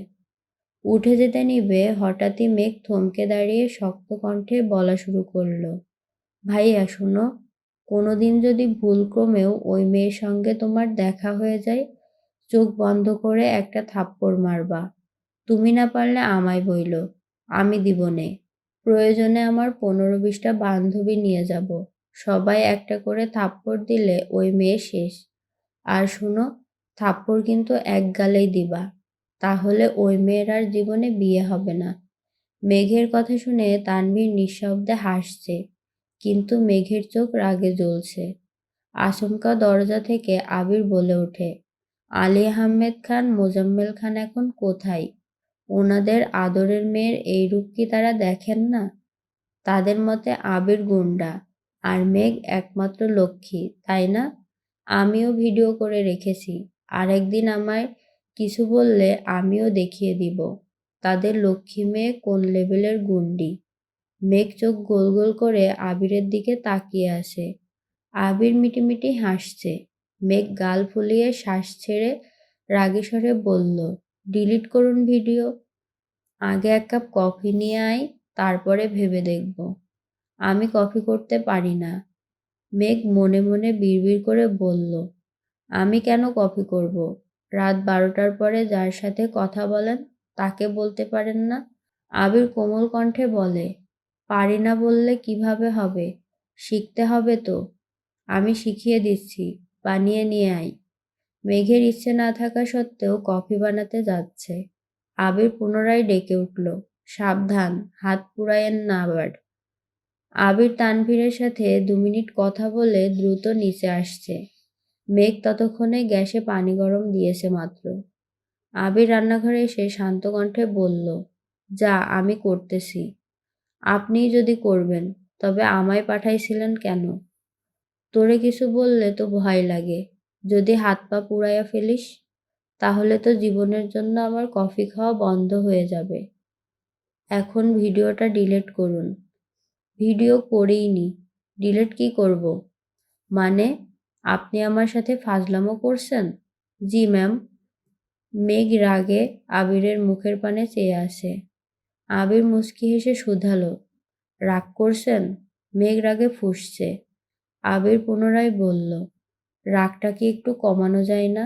উঠে যেতে নিবে হঠাৎই মেঘ থমকে দাঁড়িয়ে শক্ত কণ্ঠে বলা শুরু করলো, ভাইয়া শোনো, কোনোদিন যদি ভুলক্রমেও ওই মেয়ের সঙ্গে তোমার দেখা হয়ে যায়, চোখ বন্ধ করে একটা থাপ্পড় মারবা। তুমি না পারলে আমায় বইলো, আমি দিবনে। প্রয়োজনে আমার 15-20টা বান্ধবী নিয়ে যাব। সবাই একটা করে থাপ্পড় দিলে ওই মেয়ে শেষ। আর শুনো, থাপ্পড় কিন্তু এক গালেই দিবা, তাহলে ওই মেয়ের আর জীবনে বিয়ে হবে না। মেঘের কথা শুনে তানভীর নিঃশব্দে হাসছে, কিন্তু মেঘের চোখ রাগে জ্বলছে। আচমকা দরজা থেকে আবির বলে ওঠে, আলী আহমেদ খান, মোজাম্মেল খান এখন কোথায়? ওনাদের আদরের মেয়ের এই রূপ কি তারা দেখেন না? তাদের মতে আবির গুন্ডা আর মেঘ একমাত্র লক্ষ্মী, তাই না? আমিও ভিডিও করে রেখেছি। আরেকদিন আমায় কিছু বললে আমিও দেখিয়ে দিব তাদের লক্ষ্মী মেয়ে কোন লেভেলের গুন্ডি। মেঘ চোখ গোল গোল করে আবিরের দিকে তাকিয়ে আসে। আবির মিটিমিটি হাসছে। মেঘ গাল ফুলিয়ে শ্বাস ছেড়ে রাগী স্বরে বলল, ডিলিট করুন ভিডিও। আগে এক কাপ কফি নিয়ে আয়, তারপরে ভেবে দেখব। আমি কফি করতে পারি না। মেঘ মনে মনে বিড়বিড় করে বলল, আমি কেন কফি করব? রাত 12টার পরে যার সাথে কথা বলেন তাকে বলতে পারেন না? আবির কোমল কণ্ঠে বলে, পারি না বললে কিভাবে হবে? শিখতে হবে তো। আমি শিখিয়ে দিচ্ছি, বানিয়ে নিয়ে আয়। মেঘের ইচ্ছে না থাকা সত্ত্বেও কফি বানাতে যাচ্ছে। আবির পুনরায় ডেকে উঠল, সাবধান, হাত পুড়ায়েন না আবার। আবির তানভীরের সাথে 2 মিনিট কথা বলে দ্রুত নিচে আসছে। মেঘ ততক্ষণে গ্যাসে পানি গরম দিয়েছে মাত্র। আবির রান্নাঘরে এসে শান্ত কণ্ঠে বলল, যা, আমি করতেছি। আপনিই যদি করবেন, তবে আমায় পাঠাইছিলেন কেন? তোরে কিছু বললে তো ভয় লাগে। যদি হাত পা পুড়াইয়া ফেলিস, তাহলে তো জীবনের জন্য আমার কফি খাওয়া বন্ধ হয়ে যাবে। এখন ভিডিওটা ডিলিট করুন। ভিডিও করিনি, ডিলিট কি করব? মানে, আপনি আমার সাথে ফাজলামো করছেন? জি ম্যাম। মেঘ রাগে আবিরের মুখের পানে চেয়ে আসে। আবির মুচকি হেসে শুধালো, রাগ করছেন? মেঘ রাগে ফুঁসছে। আবির পুনরায় বলল, রাগটা কি একটু কমানো যায় না?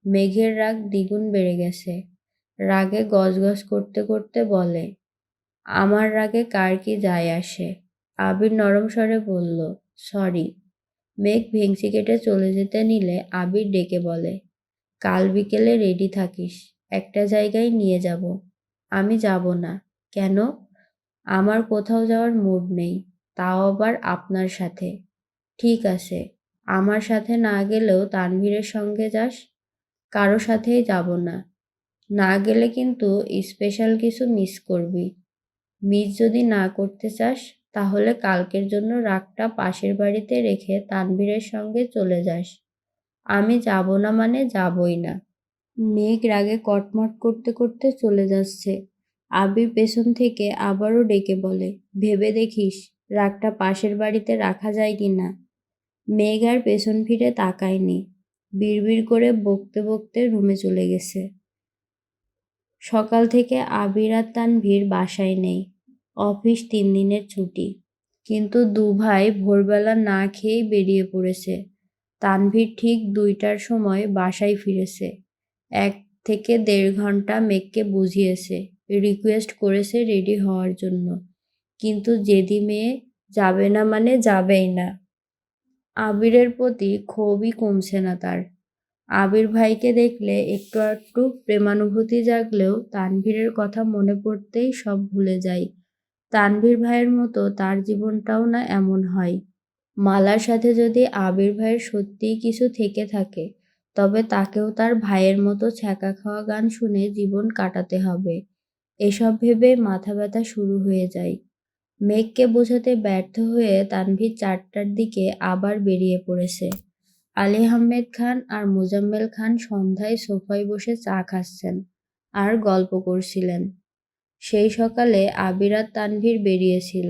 মেঘের রাগ দ্বিগুণ বেড়ে গেছে। রাগে গজগজ করতে করতে বলে, আমার রাগে কার কি যায় আসে? আবির নরম স্বরে বলল, সরি। মেঘ ভেংচি কেটে চলে যেতে নিলে আবির ডেকে বলে, কাল বিকেলে রেডি থাকিস, একটা জায়গায় নিয়ে যাব। আমি যাব না। কেন? আমার কোথাও যাওয়ার মুড নেই, তাও আবার আপনার সাথে। ঠিক আছে, আমার সাথে না গেলেও তানভীরের সঙ্গে যাস। কারো সাথেই যাব না। না গেলে কিন্তু স্পেশাল কিছু মিস করবি। মিস যদি না করতে চাস, তাহলে কালকের জন্য রাগটা পাশের বাড়িতে রেখে তানভীরের সঙ্গে চলে যাস। আমি যাব না মানে যাবই না। মেঘ রাগে কটমট করতে করতে চলে যাচ্ছে। আবির পেছন থেকে আবারও ডেকে বলে, ভেবে দেখিস রাগটা পাশের বাড়িতে রাখা যায় কিনা। মেঘ আর পেছন ফিরে তাকায়নি। বিড়বিড় করে বকতে বকতে রুমে চলে গেছে। সকাল থেকে আবির আর তানভীর বাসায় নেই। অফিস 3 দিনের ছুটি। কিন্তু দুভাই ভোরবেলা না খেয়েই বেরিয়ে পড়েছে। তানভীর ঠিক 2টার সময় বাসায় ফিরেছে। 1 থেকে 1.5 ঘন্টা মেঘকে বুঝিয়েছে, রিকোয়েস্ট করেছে রেডি হওয়ার জন্য। কিন্তু জেদি মেয়ে যাবে না মানে যাবেই না। আবিরের প্রতি ক্ষোভই কমছে না তার। আবির ভাইকে দেখলে একটু একটু প্রেমানুভূতি জাগলেও তানভীরের কথা মনে পড়তেই সব ভুলে যায়। তানভীর ভাইয়ের মতো তার জীবনটাও না এমন হয়। মালার সাথে যদি আবির ভাইয়ের সত্যিই কিছু থেকে থাকে, তবে তাকেও তার ভাইয়ের মতো ছ্যাঁকা খাওয়া গান শুনে জীবন কাটাতে হবে। এসব ভেবে মাথা ব্যথা শুরু হয়ে যায়। মেঘকে বোঝাতে ব্যর্থ হয়ে তানভীর 4টার দিকে আবার বেরিয়ে পড়েছে। আলী আহমেদ খান আর মোজাম্মেল খান সন্ধ্যায় সোফায় বসে চা খাচ্ছেন আর গল্প করছিলেন। সেই সকালে আবির আর তানভীর বেরিয়েছিল।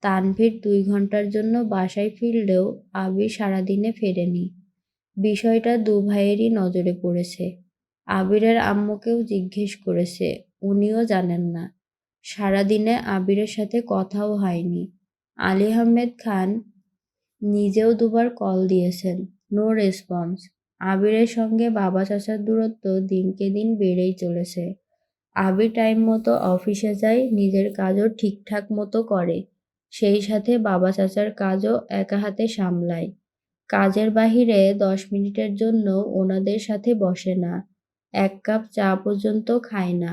তানভীর 2 ঘন্টার জন্য বাসায় ফিরলেও আবির সারাদিনে ফেরেনি। বিষয়টা দু ভাইয়েরই নজরে পড়েছে। আবিরের আম্মুকেও জিজ্ঞেস করেছে, উনিও জানেন না। সারাদিনে আবিরের সাথে কথাও হয়নি। আলী আহমেদ খান নিজেও 2বার কল দিয়েছেন, নো রেসপন্স। আবিরের সঙ্গে বাবা চাচার দূরত্ব দিনকে দিন বেড়েই চলেছে। আবির টাইম মতো অফিসে যায়, নিজের কাজও ঠিকঠাক মতো করে, সেই সাথে বাবা চাচার কাজও একা হাতে সামলায়। কাজের বাহিরে 10 মিনিটের জন্য ওনাদের সাথে বসে না, 1 কাপ চা পর্যন্ত খায় না,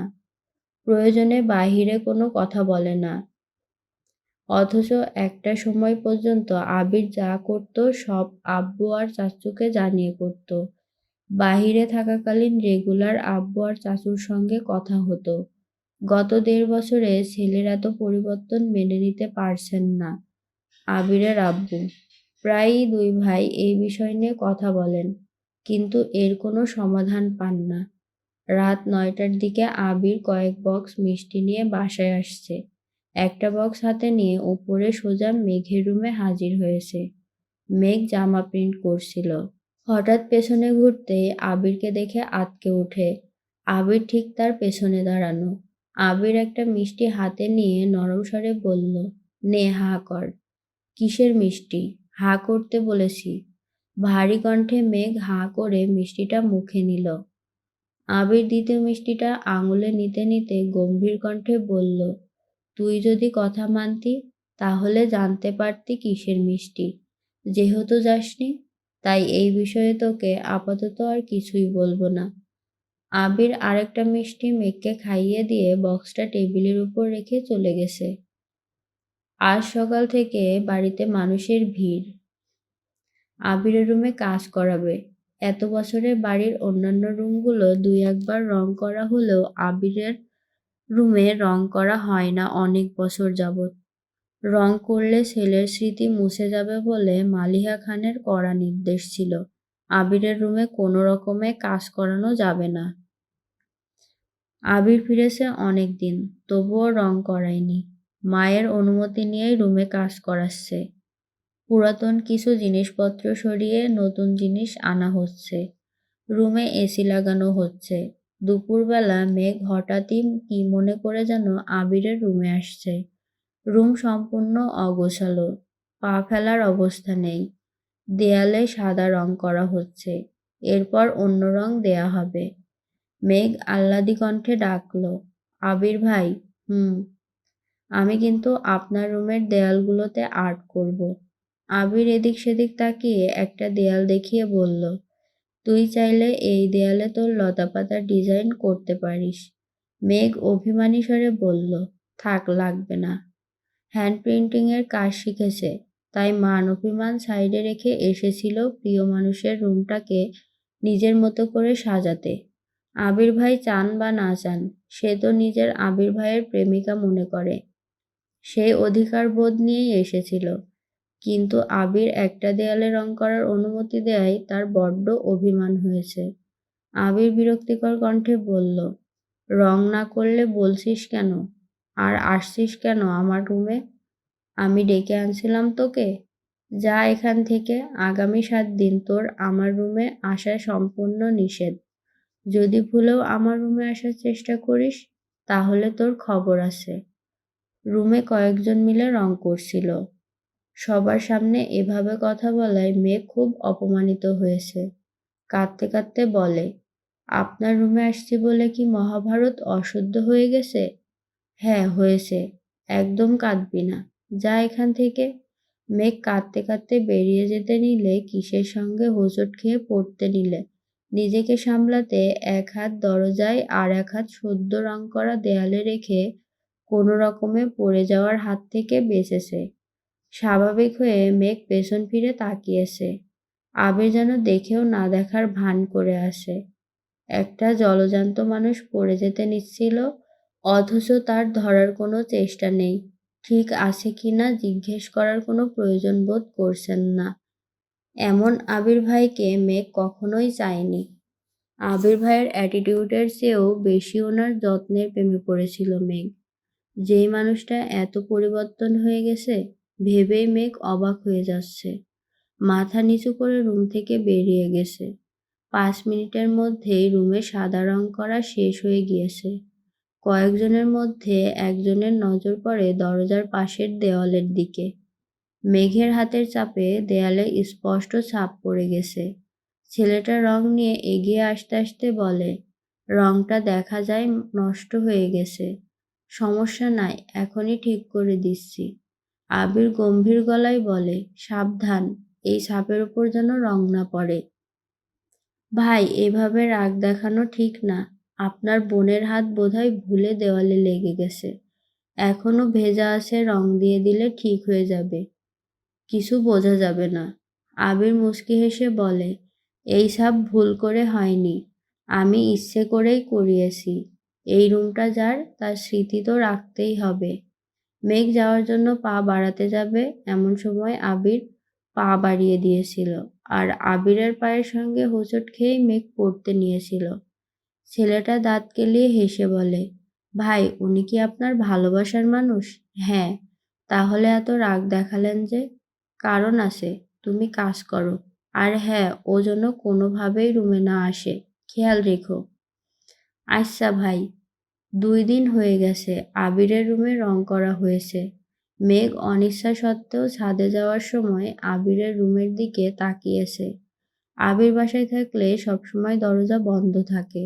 প্রয়োজনে বাহিরে কোনো কথা বলে না। অথচ একটা সময় পর্যন্ত আবির যা করত সব আব্বু আর চাচুকে জানিয়ে করত। বাহিরে থাকাকালীন রেগুলার আব্বু আর চাচুর সঙ্গে কথা হতো। গত 1.5 বছরে ছেলের এত পরিবর্তন মেনে নিতে পারছেন না আবিরের আব্বু। প্রায়ই দুই ভাই এই বিষয় নিয়ে কথা বলেন, কিন্তু এর কোনো সমাধান পান না। রাত ৯টার দিকে আবির কয়েক বক্স মিষ্টি নিয়ে বাসায় আসছে। একটা বক্স হাতে নিয়ে উপরে সোজা মেঘের রুমে হাজির হয়েছে। মেঘ জামা প্রিন্ট করছিল। হঠাৎ পেছনে ঘুরতেই আবিরকে দেখে আঁতকে ওঠে। আবির ঠিক তার পেছনে দাঁড়ানো। আবির একটা মিষ্টি হাতে নিয়ে নরম স্বরে বলল, নে হা কর। কিসের মিষ্টি? হা করতে বলেছি। ভারী কণ্ঠে মেঘ হা করে মিষ্টিটা মুখে নিল। আবির দ্বিতীয় মিষ্টিটা আঙুলে নিতে নিতে গম্ভীর কণ্ঠে বলল, তুই যদি কথা মানতি তাহলে জানতে পারতি কিসের মিষ্টি। যেহেতু যাসনি, তাই এই বিষয়ে তোকে আপাতত আর কিছুই বলবো না। আবির আরেকটা মিষ্টি মেঘকে খাইয়ে দিয়ে বক্সটা টেবিলের উপর রেখে চলে গেছে। আজ সকাল থেকে বাড়িতে মানুষের ভিড়। আবিরের রুমে কাজ করাবে। এত বছরে বাড়ির অন্যান্য রুমগুলো দুই একবার রং করা হলেও আবিরের রুমে রং করা হয় না অনেক বছর যাবৎ। রং করলে ছেলের স্মৃতি মুছে যাবে বলে মালিহা খানের কড়া নির্দেশ ছিল, আবিরের রুমে কোনো রকমে কাজ করানো যাবে না। আবির ফিরেছে অনেক দিন, তবুও রং করায়নি। মায়ের অনুমতি নিয়েই রুমে কাজ করাচ্ছে। পুরাতন কিছু জিনিসপত্র সরিয়ে নতুন জিনিস আনা হচ্ছে। রুমে এসি লাগানো হচ্ছে। দুপুরবেলা মেঘ হঠাৎই কি মনে করে যেন আবিরের রুমে আসছে। রুম সম্পূর্ণ অগোছালো, পা ফেলার অবস্থা নেই। দেয়ালে সাদা রং করা হচ্ছে, এরপর অন্য রং দেয়া হবে। মেঘ আহ্লাদি কণ্ঠে ডাকল, আবির ভাই। হুম। আমি কিন্তু আপনার রুমের দেয়ালগুলোতে আর্ট করব। আবির এদিক সেদিক তাকিয়ে একটা দেয়াল দেখিয়ে বলল, তুই চাইলে এই দেয়ালে তোর লতাপাতার ডিজাইন করতে পারিস। মেঘ অভিমানী স্বরে বলল, থাক, লাগবে না। হ্যান্ড প্রিন্টিংয়ের কাজ শিখেছে, তাই মান অভিমান সাইডে রেখে এসেছিল প্রিয় মানুষের রুমটাকে নিজের মতো করে সাজাতে। আবির ভাই চান বা না চান, সে তো নিজের আবির ভাইয়ের প্রেমিকা মনে করে। সেই অধিকার বোধ নিয়েই এসেছিল। কিন্তু আবির একটা দেয়ালে রং করার অনুমতি দেয়ায় তার বড্ড অভিমান হয়েছে। আবির বিরক্তিকর কণ্ঠে বলল, রং না করলে বলছিস কেন? আর আসছিস কেন আমার রুমে? আমি ডেকে আনছিলাম তোকে? যা এখান থেকে, আগামী 7 দিন তোর আমার রুমে আসা সম্পূর্ণ নিষেধ। যদি ভুলেও আমার রুমে আসার চেষ্টা করিস, তাহলে তোর খবর আছে। রুমে কয়েকজন মিলে রং করছিল। সবার সামনে এভাবে কথা বলায় মেঘ খুব অপমানিত হয়েছে। কাঁদতে কাঁদতে বলে, আপনার রুমে আসছি বলে কি মহাভারত অশুদ্ধ হয়ে গেছে? হ্যাঁ হয়েছে। একদম কাঁদবি না, যা এখান থেকে। মেঘ কাঁদতে কাঁদতে বেরিয়ে যেতে নিলে কিসের সঙ্গে হোঁচট খেয়ে পড়তে নিলে নিজেকে সামলাতে এক হাত দরজায় আর এক হাত সদ্য রং করা দেয়ালে রেখে কোনো রকমে পড়ে যাওয়ার হাত থেকে বেঁচেছে। স্বাভাবিক হয়ে মেঘ পেছন ফিরে তাকিয়েছে। আবির যেন দেখেও না দেখার ভান করে আসে। একটা জলজান্ত মানুষ পড়ে যেতে নিচ্ছিল, অথচ তার ধরার কোনো চেষ্টা নেই। ঠিক আছে কিনা জিজ্ঞেস করার কোনো প্রয়োজন বোধ করছেন না। এমন আবির ভাইকে মেঘ কখনোই চায়নি। আবির ভাইয়ের অ্যাটিটিউডের চেয়েও বেশি ওনার যত্নের প্রেমে পড়েছিল মেঘ। যেই মানুষটা এত পরিবর্তন হয়ে গেছে ভেবেই মেঘ অবাক হয়ে যাচ্ছে। মাথা নিচু করে রুম থেকে বেরিয়ে গেছে। 5 মিনিটের মধ্যেই রুমে সাদা রং করা শেষ হয়ে গিয়েছে। কয়েকজনের মধ্যে একজনের নজর পড়ে দরজার পাশের দেওয়ালের দিকে। মেঘের হাতের চাপে দেয়ালে স্পষ্ট ছাপ পড়ে গেছে। ছেলেটা রং নিয়ে এগিয়ে আসতে আসতে বলে, রংটা দেখা যায় নষ্ট হয়ে গেছে। সমস্যা নাই, এখনই ঠিক করে দিচ্ছি। আবির গম্ভীর গলায় বলে, সাবধান, এই ছাপের উপর যেন রং না পড়ে। ভাই, এভাবে রাগ দেখানো ঠিক না। আপনার বোনের হাত বোধহয় ভুলে দেওয়ালে লেগে গেছে। এখনো ভেজা আছে, রং দিয়ে দিলে ঠিক হয়ে যাবে। কিছু বোঝা যাবে না। আবির মুচকি হেসে বলে, এই ছাপ ভুল করে হয়নি। আমি ইচ্ছে করেই করিয়েছি। এই রুমটা যার, তার স্মৃতি তো রাখতেই হবে। মেঘ যাওয়ার জন্য পা বাড়াতে যাবে এমন সময় আবির পা বাড়িয়ে দিয়েছিল, আর আবিরের পায়ের সঙ্গে হোঁচট খেয়েই মেঘ পড়তে নিয়েছিল। ছেলেটা দাঁত কেলিয়ে হেসে বলে, ভাই, উনি কি আপনার ভালোবাসার মানুষ? হ্যাঁ। তাহলে এত রাগ দেখালেন যে? কারণ আছে, তুমি কাজ করো। আর হ্যাঁ, ও যেন কোনোভাবেই রুমে না আসে, খেয়াল রেখো। আচ্ছা ভাই। 2 দিন হয়ে গেছে আবিরের রুমে রং করা হয়েছে। মেঘ অনিচ্ছা সত্ত্বেও ছাদে যাওয়ার সময় আবিরের রুমের দিকে তাকিয়েছে। আবির বাসায় থাকলে সবসময় দরজা বন্ধ থাকে,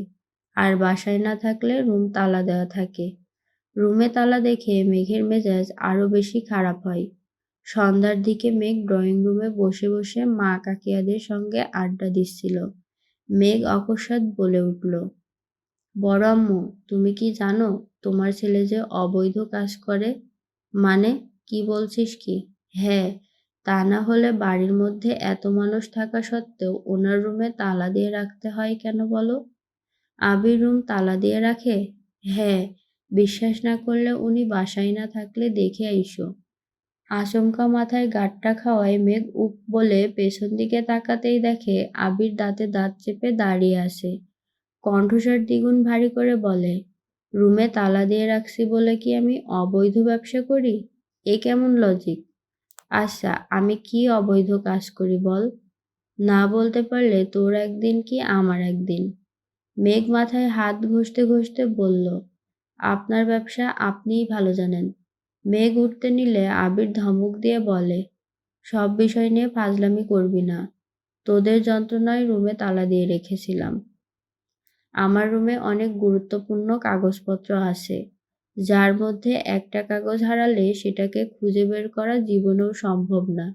আর বাসায় না থাকলে রুম তালা দেওয়া থাকে। রুমে তালা দেখে মেঘের মেজাজ আরো বেশি খারাপ হয়। সন্ধ্যার দিকে মেঘ ড্রয়িং রুমে বসে বসে মা কাকিয়াদের সঙ্গে আড্ডা দিচ্ছিল। মেঘ অকস্মাৎ বলে উঠল, বড় আম্মু, তুমি কি জানো তোমার ছেলে যে অবৈধ কাজ করে? মানে, কি বলছিস কি? হ্যাঁ, তা না হলে বাড়ির মধ্যে এত মানুষ থাকা সত্ত্বেও ওনার রুমে তালা দিয়ে রাখতে হয় কেন বলো? আবির রুম তালা দিয়ে রাখে? হ্যাঁ, বিশ্বাস না করলে উনি বাসায় না থাকলে দেখে আইসো। আচমকা মাথায় গাঁটটা খাওয়ায় মেঘ উফ বলে পেছন দিকে তাকাতেই দেখে আবির দাঁতে দাঁত চেপে দাঁড়িয়ে আছে। কণ্ঠস্বর দ্বিগুণ ভারী করে বলে, রুমে তালা দিয়ে রাখছি বলে কি আমি অবৈধ ব্যবসা করি? এ কেমন লজিক? আচ্ছা, আমি কি অবৈধ কাজ করি বল? না বলতে পারলে তোর একদিন কি আমার একদিন। মেঘ মাথায় হাত ঘষতে ঘষতে বলল, আপনার ব্যবসা আপনিই ভালো জানেন। মেঘ উঠতে নিলে আবির ধমক দিয়ে বলে, সব বিষয় নিয়ে ফাজলামি করবি না। তোদের যন্ত্রণায় রুমে তালা দিয়ে রেখেছিলাম। আমার রুমে অনেক গুরুত্বপূর্ণ কাগজপত্র আছে, যার মধ্যে একটা কাগজ হারালে সেটাকে খুঁজে বের করা জীবনেও সম্ভব না।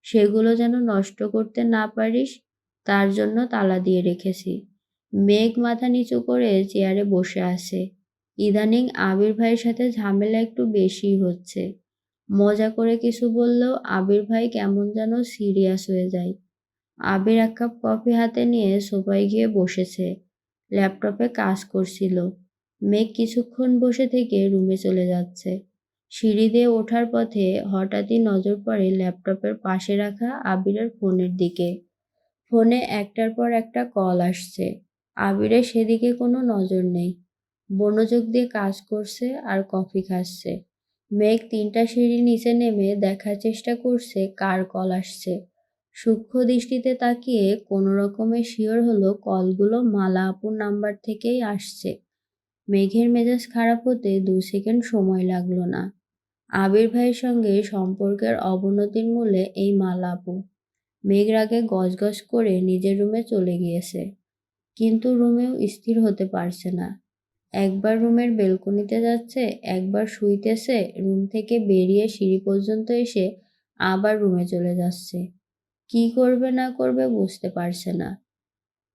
সেগুলো যেন নষ্ট করতে না পারিস, তার জন্য তালা দিয়ে রেখেছি। মেঘ মাথা নিচু করে চেয়ারে বসে আছে। ইদানিং আবির ভাইয়ের সাথে ঝামেলা একটু বেশিই হচ্ছে। মজা করে কিছু বললেও আবির ভাই কেমন যেন সিরিয়াস হয়ে যায়। আবির এক কাপ কফি হাতে নিয়ে সোফায় গিয়ে বসেছে। ল্যাপটপে কাজ করছিল। মেঘ কিছুক্ষণ বসে থেকে রুমে চলে যাচ্ছে। সিঁড়ি দিয়ে ওঠার পথে হঠাৎই নজর পড়ে ল্যাপটপের পাশে রাখা আবিরের ফোনের দিকে। ফোনে একটার পর একটা কল আসছে। আবিরের সেদিকে কোনো নজর নেই। মনোযোগ দিয়ে কাজ করছে আর কফি খাচ্ছে। মেঘ 3টা সিঁড়ি নিচে নেমে দেখার চেষ্টা করছে কার কল আসছে। সূক্ষ্ম দৃষ্টিতে তাকিয়ে কোনো রকমে শিওর হলো কলগুলো মালা আপুর নাম্বার থেকেই আসছে। মেঘের মেজাজ খারাপ হতে 2 সেকেন্ড সময় লাগলো না। আবির ভাইয়ের সঙ্গে সম্পর্কের অবনতির মূলে এই মালা আপু। মেঘ রাগে গজগজ করে নিজের রুমে চলে গিয়েছে, কিন্তু রুমেও স্থির হতে পারছে না। একবার রুমের বেলকনিতে যাচ্ছে, একবার শুইতেছে, রুম থেকে বেরিয়ে সিঁড়ি পর্যন্ত এসে আবার রুমে চলে যাচ্ছে। কি করবে না করবে বুঝতে পারছে না।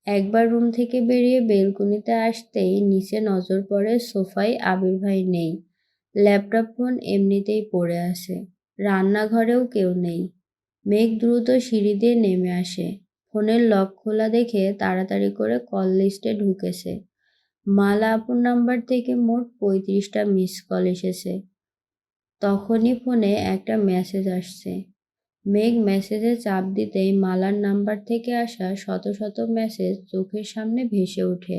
একবার রুম থেকে বেরিয়ে বেলকনিতে আসতেই নিচে নজর পড়ে সোফায় আবির ভাই নেই। ল্যাপটপ ফোন এমনিতেই পড়ে আছে। রান্নাঘরেও কেউ নেই। মেঘ দ্রুত সিঁড়ি দিয়ে নেমে আসে। ফোনের লক খোলা দেখে তাড়াতাড়ি করে কল লিস্টে ঢুকেছে। মালা আপুর নাম্বার থেকে মোট 35টা মিস কল এসেছে। তখনই ফোনে একটা মেসেজ আসছে। মেঘ মেসেজে চাপ দিতেই মালার নাম্বার থেকে আসা শত শত মেসেজ চোখের সামনে ভেসে ওঠে।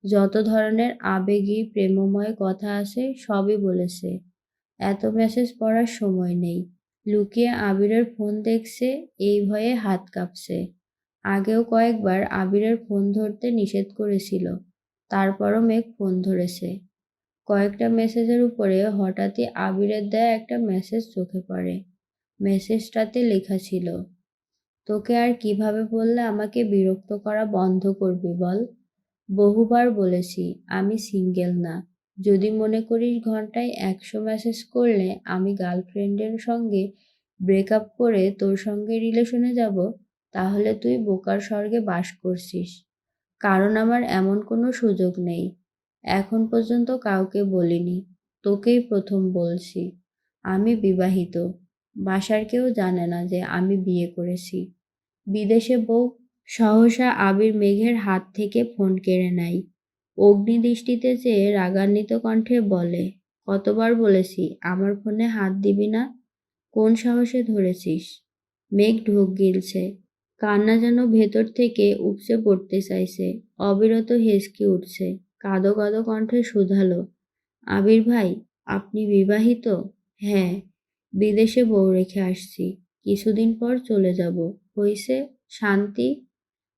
যত ধরনের আবেগী প্রেমময় কথা আছে সবই বলেছে। এত মেসেজ পড়ার সময় নেই। লুকিয়ে আবিরের ফোন দেখছে, এই ভয়ে হাত কাঁপছে। আগেও কয়েকবার আবিরের ফোন ধরতে নিষেধ করেছিল, তারপরও মেঘ ফোন ধরেছে। কয়েকটা মেসেজের উপরে হঠাৎই আবিরের দেয়া একটা মেসেজ চোখে পড়ে। মেসেজটাতে লেখা ছিল, তোকে আর কিভাবে বললে আমাকে বিরক্ত করা বন্ধ করবি বল? বহুবার বলেছি আমি সিঙ্গেল না। যদি মনে করিস ঘন্টায় 100 মেসেজ করলে আমি গার্লফ্রেন্ডের সঙ্গে ব্রেকআপ করে তোর সঙ্গে রিলেশনে যাব, তাহলে তুই বোকার স্বর্গে বাস করছিস। কারণ আমার এমন কোনো সুযোগ নেই। এখন পর্যন্ত কাউকে বলিনি, তোকেই প্রথম বলছি। আমি বিবাহিত। বাসার কেউ জানে না যে আমি বিয়ে করেছি। বিদেশে বউ। সহসা আবির মেঘের হাত থেকে ফোন কেড়ে নেয়। অগ্নিদৃষ্টিতে চেয়ে রাগান্বিত কণ্ঠে বলে, কতবার বলেছি আমার ফোনে হাত দিবি না? কোন সাহসে ধরেছিস? মেঘ ঢোক গিলছে, কান্না যেন ভেতর থেকে উপচে পড়তে চাইছে। অবিরত হেঁচকি উঠছে, কাঁদো কাঁদো কণ্ঠে শুধালো, আবির ভাই, আপনি বিবাহিত? হ্যাঁ, বিদেশে বউ রেখে আসছি, কিছুদিন পর চলে যাব। হইছে? শান্তি?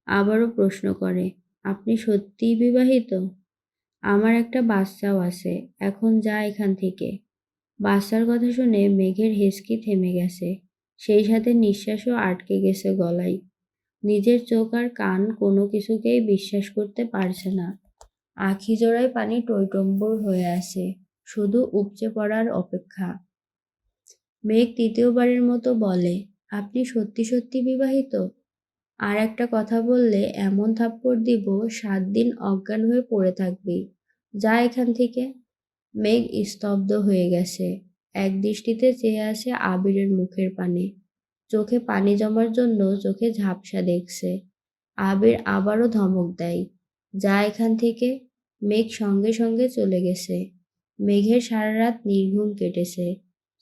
আবারও প্রশ্ন করে, আপনি সত্যিই বিবাহিত? আমার একটা বাচ্চাও আছে, এখন যা এখান থেকে। বাচ্চার কথা শুনে মেঘের হেঁচকি থেমে গেছে, সেই সাথে নিঃশ্বাসও আটকে গেছে গলায়। নিজের চোখ আর কান কোনো কিছুকেই বিশ্বাস করতে পারছে না। আখি জোড়ায় পানি টইটম্বুর হয়ে আছে, শুধু উপচে পড়ার অপেক্ষা। মেঘ তৃতীয়বারের মতো বলে, আপনি সত্যি সত্যি বিবাহিত? আর একটা কথা বললে এমন থাপ্পড় দিব 7 দিন অজ্ঞান হয়ে পড়ে থাকবি। যা এখান থেকে। মেঘ স্তব্ধ হয়ে গেছে, এক দৃষ্টিতে চেয়ে আছে আবিরের মুখের পানে। চোখে পানি জমার জন্য চোখে ঝাপসা দেখছে। আবির আবারও ধমক দেয়, যা এখান থেকে। মেঘ সঙ্গে সঙ্গে চলে গেছে। মেঘের সারা রাত নির্ঘুম কেটেছে,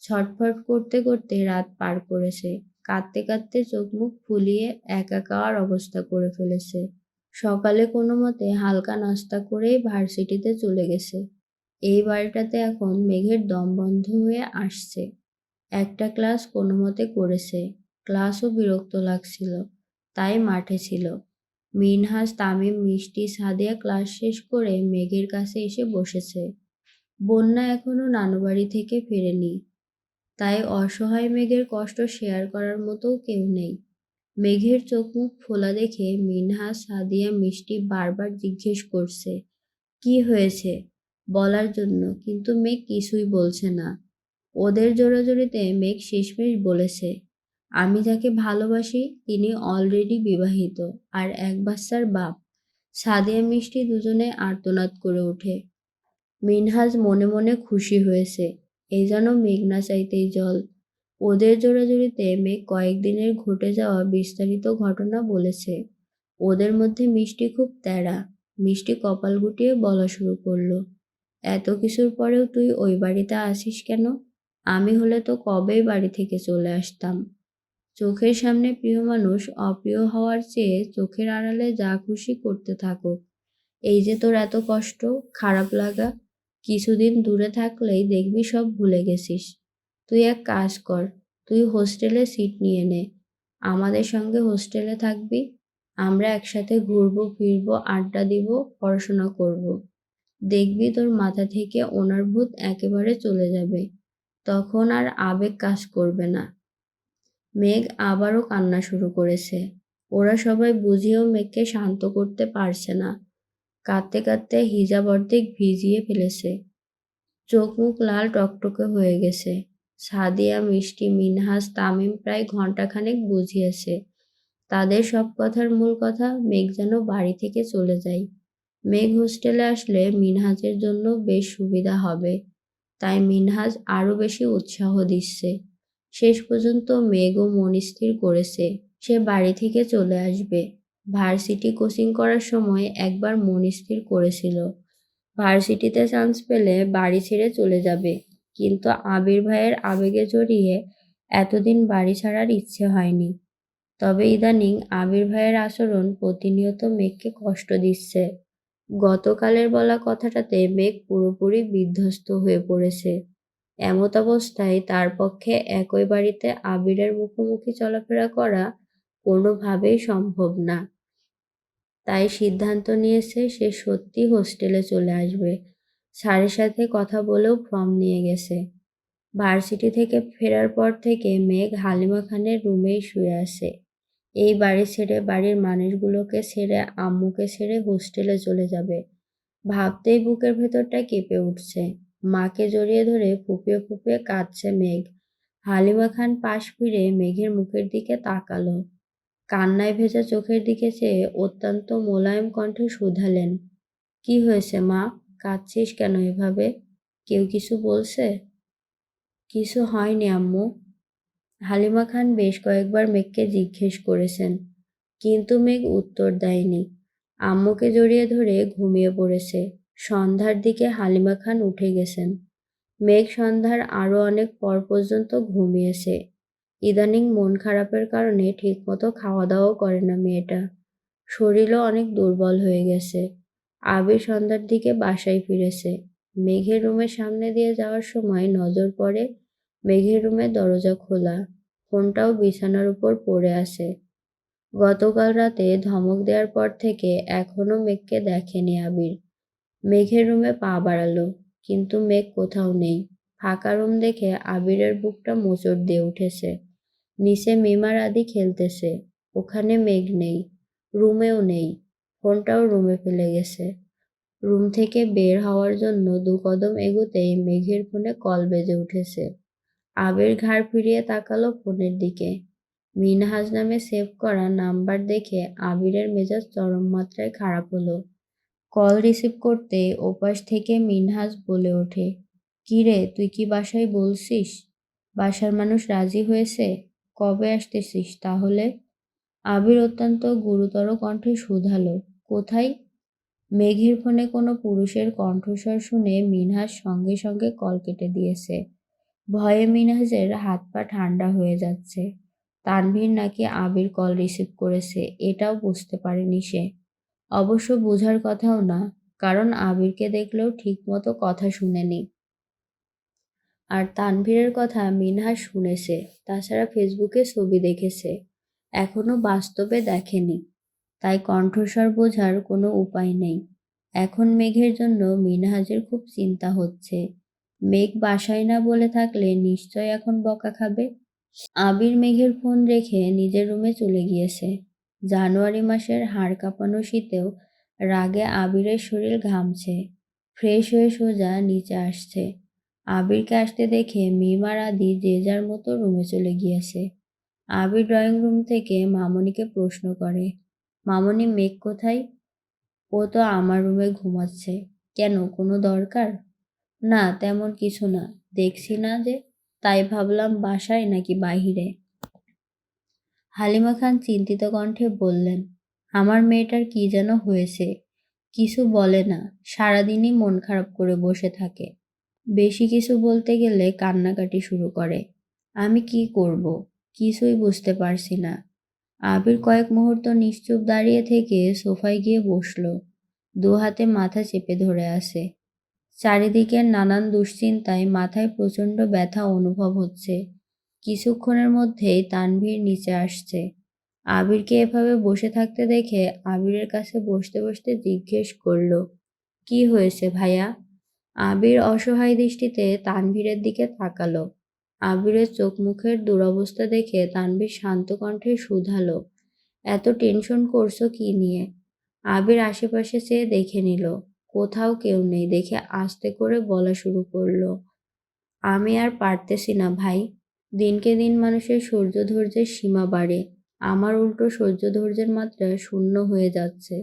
ছটফট করতে করতে রাত পার করেছে, কাঁদতে কাঁদতে চোখ মুখ ফুলিয়ে একাকার অবস্থা করে ফেলেছে। সকালে কোনো মতে হালকা নাস্তা করেই ভার্সিটিতে চলে গেছে। এই বাড়িটাতে এখন মেঘের দম বন্ধ হয়ে আসছে। একটা ক্লাস কোনো মতে করেছে, ক্লাসও বিরক্ত লাগছিল, তাই মাঠে ছিল। মিনহাজ, তামিম, মিষ্টি, সাদিয়া ক্লাস শেষ করে মেঘের কাছে এসে বসেছে। বন্যা এখনো নানুবাড়ি থেকে ফেরেনি, তাই অসহায় মেঘের কষ্ট শেয়ার করার মতো কেউ নেই। মেঘের চোখ মুখ ফোলা দেখে মিনহাজ, সাদিয়া, মিষ্টি বারবার জিজ্ঞেস করছে, কি হয়েছে বলার জন্য, কিন্তু মেঘ কিছুই বলছে না। ওদের জোরাজুরিতে মেঘ শেষমেশ বলেছে, আমি যাকে ভালোবাসি তিনি অলরেডি বিবাহিত আর এক বাচ্চার বাপ। সাদিয়া মিষ্টি দুজনে আর্তনাদ করে ওঠে। মিনহাজ মনে মনে খুশি হয়েছে, এই যেন মেঘ না চাইতেই জল। ওদের জোরাজুরিতে মেঘ কয়েকদিনের ঘটে যাওয়া বিস্তারিত ঘটনা বলেছে। ওদের মধ্যে মিষ্টি খুব তেড়া। মিষ্টি কপাল গুটিয়ে বলা শুরু করলো, এত কিছুর পরেও তুই ওই বাড়িতে আসিস কেন? আমি হলে তো কবেই বাড়ি থেকে চলে আসতাম। চোখের সামনে প্রিয় মানুষ অপ্রিয় হওয়ার চেয়ে চোখের আড়ালে যা খুশি করতে থাকুক। এই যে তোর এত কষ্ট, খারাপ লাগা, কিছুদিন দূরে থাকলেই দেখবি সব ভুলে গেছিস। তুই এক কাজ কর, তুই হোস্টেলে সিট নিয়ে নে, আমাদের সঙ্গে হোস্টেলে থাকবি। আমরা একসাথে ঘুরবো ফিরবো, আড্ডা দিব, পড়াশোনা করব। দেখবি তোর মাথা থেকে ওনার ভূত একেবারে চলে যাবে, তখন আর আবেগ কাজ করবে না। মেঘ আবারও কান্না শুরু করেছে। ওরা সবাই বুঝিয়েও মেঘকে শান্ত করতে পারছে না। কাঁদতে কাঁদতে হিজাব অর্ধেক ভিজিয়ে ফেলেছে, চোখ মুখ লাল টকটকে হয়ে গেছে। সাদিয়া, মিষ্টি, মিনহাজ, তামিম প্রায় ঘন্টাখানেক বুঝিয়েছে। তাদের সব কথার মূল কথা, মেঘ যেন বাড়ি থেকে চলে যায়। মেঘ হোস্টেলে আসলে মিনহাজের জন্য বেশ সুবিধা হবে, তাই মিনহাজ আরো বেশি উৎসাহ দিচ্ছে। শেষ পর্যন্ত মেঘও মন স্থির করেছে, সে বাড়ি থেকে চলে আসবে। ভার্সিটি কোচিং করার সময় একবার মন স্থির করেছিল, ভার্সিটিতে চান্স পেলে বাড়ি ছেড়ে চলে যাবে, কিন্তু আবির ভাইয়ের আবেগে জড়িয়ে এতদিন বাড়ি ছাড়ার ইচ্ছে হয়নি। তবে ইদানিং আবির ভাইয়ের আচরণ প্রতিনিয়ত মেঘকে কষ্ট দিচ্ছে। গতকালের বলা কথাটাতে মেঘ পুরোপুরি বিধ্বস্ত হয়ে পড়েছে। এমত অবস্থায় তার পক্ষে একই বাড়িতে আবিরের মুখোমুখি চলাফেরা করা কোনোভাবেই সম্ভব না। তাই সিদ্ধান্ত নিয়েছে সে সত্যি হোস্টেলে চলে আসবে। স্যারের সাথে কথা বলেও ফর্ম নিয়ে গেছে। ভার্সিটি থেকে ফেরার পর থেকে মেঘ হালিমা খানের রুমেই শুয়ে আছে। এই বাড়ি ছেড়ে, বাড়ির মানুষগুলোকে ছেড়ে, আম্মুকে ছেড়ে হোস্টেলে চলে যাবে। ভাবতেই বুকের ভেতরটা কেঁপে উঠছে। মাকে জড়িয়ে ধরে ফুপিয়ে ফুপিয়ে কাঁদছে মেঘ। হালিমা খান পাশ ফিরে মেঘের মুখের দিকে তাকালো। কান্নায় ভেজা চোখের দিকে চেয়ে অত্যন্ত মোলায়েম কণ্ঠে শুধালেন, কি হয়েছে মা, কাঁদছিস কেন এভাবে? কেউ কিছু বলছে? কিছু হয়নি আম্মু। হালিমা খান বেশ কয়েকবার মেঘকে জিজ্ঞেস করেছেন, কিন্তু মেঘ উত্তর দেয়নি। আম্মুকে জড়িয়ে ধরে ঘুমিয়ে পড়েছে। সন্ধ্যার দিকে হালিমা খান উঠে গেছেন। মেঘ সন্ধ্যার আরো অনেক পর পর্যন্ত ঘুমিয়েছে। ইদানিং মন খারাপের কারণে ঠিকমতো খাওয়া দাওয়াও করে না মেয়েটা। শরীরও অনেক দুর্বল হয়ে গেছে। আবির সন্ধ্যার দিকে বাসায় ফিরেছে। মেঘের রুমের সামনে দিয়ে যাওয়ার সময় নজর পড়ে মেঘের রুমের দরজা খোলা, ফোনটাও বিছানার উপর পড়ে আছে। গতকাল রাতে ধমক দেওয়ার পর থেকে এখনো মেঘকে দেখেনি আবির। মেঘের রুমে পা বাড়ালো, কিন্তু মেঘ কোথাও নেই। ফাঁকা রুম দেখে আবিরের বুকটা মোচড় দিয়ে উঠেছে। নিচে মিমার আদি খেলতেছে, ওখানে মেঘ নেই, রুমেও নেই। ফোনটাও রুমে ফেলে গেছে। রুম থেকে বের হওয়ার জন্য 2 কদম এগোতেই মেঘের ফোনে কল বেজে উঠেছে। আবির ঘাড় ফিরিয়ে তাকালো ফোনের দিকে। মিনহাজ নামে সেভ করা নাম্বার দেখে আবিরের মেজাজ চরম মাত্রায় খারাপ হলো। কল রিসিভ করতে ওপাশ থেকে মিনহাজ বলে ওঠে, কিরে তুই কি বাসায় বলছিস? বাসার মানুষ রাজি হয়েছে? কবে আসতেছিস তাহলে? আবির অত্যন্ত গুরুতর কণ্ঠে শুধালো, কোথায়? মেঘের ফোনে কোনো পুরুষের কণ্ঠস্বর শুনে মিনহাজ সঙ্গে সঙ্গে কল কেটে দিয়েছে। ভয়ে মিনহাজের হাত পা ঠান্ডা হয়ে যাচ্ছে। তানভীর নাকি আবির কল রিসিভ করেছে এটাও বুঝতে পারেনি সে। অবশ্য বোঝার কথাও না, কারণ আবিরকে দেখলেও ঠিকমতো কথা শুনেনি। আর তানভীরের কথা মিনহাজ শুনেছে, তাছাড়া ফেসবুকে ছবি দেখেছে, এখনো বাস্তবে দেখেনি। তাই কণ্ঠস্বর বোঝার কোনো উপায় নেই। এখন মেঘের জন্য মিনহাজের খুব চিন্তা হচ্ছে। মেঘ বাসায় না বলে থাকলে নিশ্চয় এখন বকা খাবে। আবির মেঘের ফোন রেখে নিজের রুমে চলে গিয়েছে। জানুয়ারি মাসের হাড় কাঁপানো শীতেও রাগে আবিরের শরীর ঘামছে। ফ্রেশ হয়ে সোজা নিচে আসছে। আবিরকে আসতে দেখে মিমার আদি যে যার মতো রুমে চলে গিয়েছে। আবির ড্রয়িং রুম থেকে মামনিকে প্রশ্ন করে, মামনি মেঘ কোথায়? ও তো আমার রুমে ঘুমাচ্ছে। কেন, কোনো দরকার? না তেমন কিছু না, দেখছি না যে, তাই ভাবলাম বাসায় নাকি বাহিরে। হালিমা খান চিন্তিত কণ্ঠে বললেন, আমার মেয়েটার কি যেন হয়েছে, কিছু বলে না, সারাদিনই মন খারাপ করে বসে থাকে। বেশি কিছু বলতে গেলে কান্নাকাটি শুরু করে। আমি কি করব, কিছুই বুঝতে পারছি না। আবির কয়েক মুহূর্ত নিশ্চুপ দাঁড়িয়ে থেকে সোফায় গিয়ে বসলো। 2 হাতে মাথা চেপে ধরে আছে। চারিদিকের নানান দুশ্চিন্তায় মাথায় প্রচণ্ড ব্যথা অনুভব হচ্ছে। কিছুক্ষণের মধ্যেই তানভীর নিচে আসছে। আবিরকে এভাবে বসে থাকতে দেখে আবিরের কাছে বসতে বসতে জিজ্ঞেস করলো, কি হয়েছে ভাইয়া? আবির অসহায় দৃষ্টিতে তানভীরের দিকে তাকালো। আবিরের চোখ মুখের দুরবস্থা দেখে তানভীর শান্ত কণ্ঠে শুধালো, এত টেনশন করছো কি নিয়ে? আবির আশেপাশে চেয়ে দেখে নিল, কোথাও কেউ নেই দেখে আস্তে করে বলা শুরু করলো, আমি আর পারতেছি না ভাই। দিনকে দিন মানুষের সহ্য ধৈর্যের সীমা বাড়ে, আমার উল্টো সহ্য ধৈর্যের মাত্রা শূন্য হয়ে যাচ্ছে।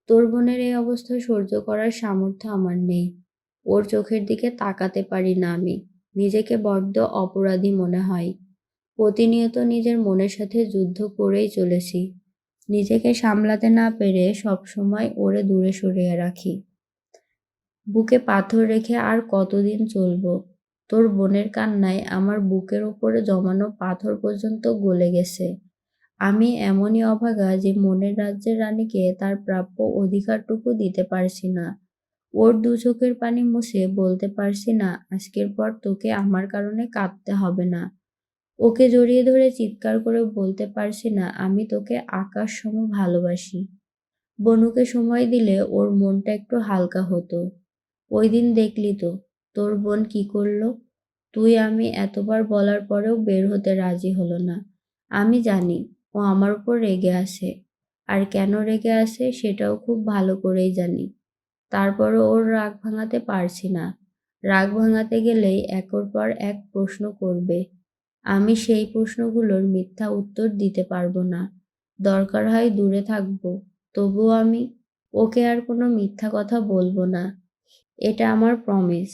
তোর বোনের এই অবস্থা সহ্য করার সামর্থ্য আমার নেই। ওর চোখের দিকে তাকাতে পারি না আমি, নিজেকে বড্ড অপরাধী মনে হয়। প্রতিনিয়ত নিজের মনের সাথে যুদ্ধ করেই চলেছি। নিজেকে সামলাতে না পেরে সবসময় ওরে দূরে সরিয়ে রাখি। বুকে পাথর রেখে আর কতদিন চলবো? তোর বোনের কান্নায় আমার বুকের ওপরে জমানো পাথর পর্যন্ত গলে গেছে। আমি এমনই অভাগা যে মনের রাজ্যের রানীকে তার প্রাপ্য অধিকারটুকু দিতে পারছি না। ওর 2 চোখের পানি মুছে বলতে পারছি না আজকের পর তোকে আমার কারণে কাঁদতে হবে না। ওকে জড়িয়ে ধরে চিৎকার করে বলতে পারছি না আমি তোকে আকাশ সম ভালোবাসি। বনুকে সময় দিলে ওর মনটা একটু হালকা হতো। ওই দিন দেখলি তো তোর বোন কি করলো। তুই আমি এতবার বলার পরেও বের হতে রাজি হলো না। আমি জানি ও আমার উপর রেগে আছে, আর কেন রেগে আছে সেটাও খুব ভালো করেই জানি। তারপরও ওর রাগ ভাঙাতে পারছি না। রাগ ভাঙাতে গেলেই একের পর এক প্রশ্ন করবে, আমি সেই প্রশ্নগুলোর মিথ্যা উত্তর দিতে পারবো না। দরকার হয় দূরে থাকবো, তবুও আমি ওকে আর কোনো মিথ্যা কথা বলবো না। এটা আমার প্রমিস।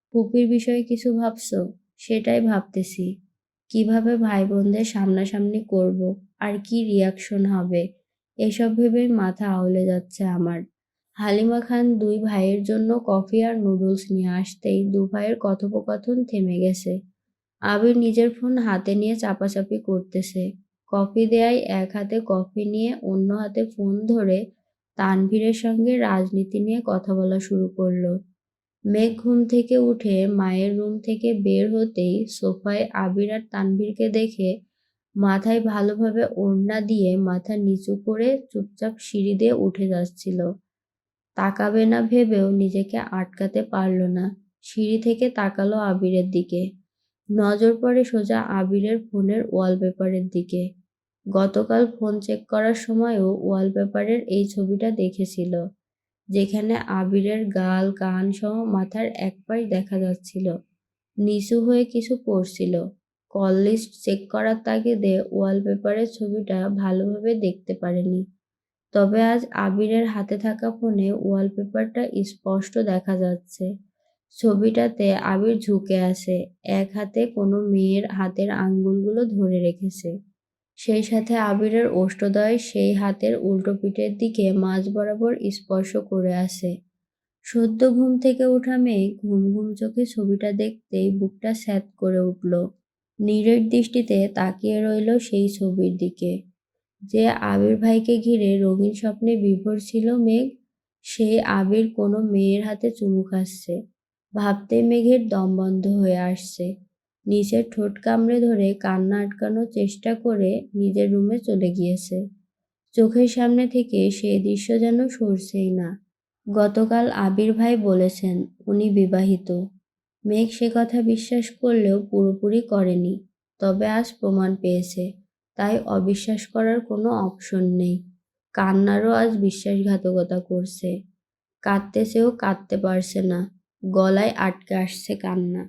ফুপির বিষয়ে কিছু ভাবছো? সেটাই ভাবতেছি। কিভাবে ভাই বোনদের সামনাসামনি করব, আর কি রিয়াকশন হবে, এসব ভেবেই মাথা আউলে যাচ্ছে আমার। হালিমা খান 2 ভাইয়ের জন্য কফি আর নুডলস নিয়ে আসতেই 2 ভাইয়ের কথোপকথন থেমে গেছে। আবির নিজের ফোন হাতে নিয়ে চাপাচাপি করতেছে। কফি দেয়ায় এক হাতে কফি নিয়ে অন্য হাতে ফোন ধরে তানভীরের সঙ্গে রাজনীতি নিয়ে কথা বলা শুরু করলো। মেঘ ঘুম থেকে উঠে মায়ের রুম থেকে বের হতেই সোফায় আবির আর তানভীরকে দেখে মাথায় ভালোভাবে ওড়না দিয়ে মাথা নিচু করে চুপচাপ সিঁড়ি দিয়ে উঠে যাচ্ছিল। তাকাবে না ভেবেও নিজেকে আটকাতে পারল না। সিঁড়ি থেকে তাকালো আবিরের দিকে। নজর পড়ে সোজা আবিরের ফোনের ওয়ালপেপারের দিকে। গতকাল ফোন চেক করার সময়ও ওয়ালপেপারের এই ছবিটা দেখেছিল, যেখানে আবিরের গাল কান সহ মাথার এক পাশ দেখা যাচ্ছিল। নিচু হয়ে কিছু পড়ছিল। কল লিস্ট চেক করার তাগিদে ওয়ালপেপারের ছবিটা ভালোভাবে দেখতে পারেনি। তবে আজ আবিরের হাতে থাকা ফোনে ওয়ালপেপারটা স্পষ্ট দেখা যাচ্ছে। ছবিটাতে আবির ঝুঁকে আছে, এক হাতে কোনো মেয়ের হাতের আঙ্গুলগুলো ধরে রেখেছে। সেই সাথে আবিরের ওষ্ঠদ্বয় সেই হাতের উল্টো পিঠের দিকে মাঝ বরাবর স্পর্শ করে আছে। সদ্য ঘুম থেকে ওঠা মেয়ে ঘুম ঘুম চোখে ছবিটা দেখতেই বুকটা স্যাঁত করে উঠল। নীরের দৃষ্টিতে তাকিয়ে রইল সেই ছবির দিকে। যে আবির ভাইকে ঘিরে রঙিন স্বপ্নে বিভোর ছিল মেঘ, সেই আবির কোনো মেয়ের হাতে চুমু খাচ্ছে। ভাবতেই মেঘের দম বন্ধ হয়ে আসছে। নিচের ঠোঁট কামড়ে ধরে কান্না আটকানোর চেষ্টা করে নিজের রুমে চলে গিয়েছে। চোখের সামনে থেকে সেই দৃশ্য যেন সরছেই না। গতকাল আবির ভাই বলেছেন উনি বিবাহিত। মেঘ সে কথা বিশ্বাস করলেও পুরোপুরি করেনি। তবে আজ প্রমাণ পেয়েছে, তাই অবিশ্বাস করার কোনো অপশন নেই। কান্নারও আজ বিশ্বাসঘাতকতা করছে। কাঁদতেছেও কাঁদতে পারছে না, গলায় আটকে আসছে কান্না।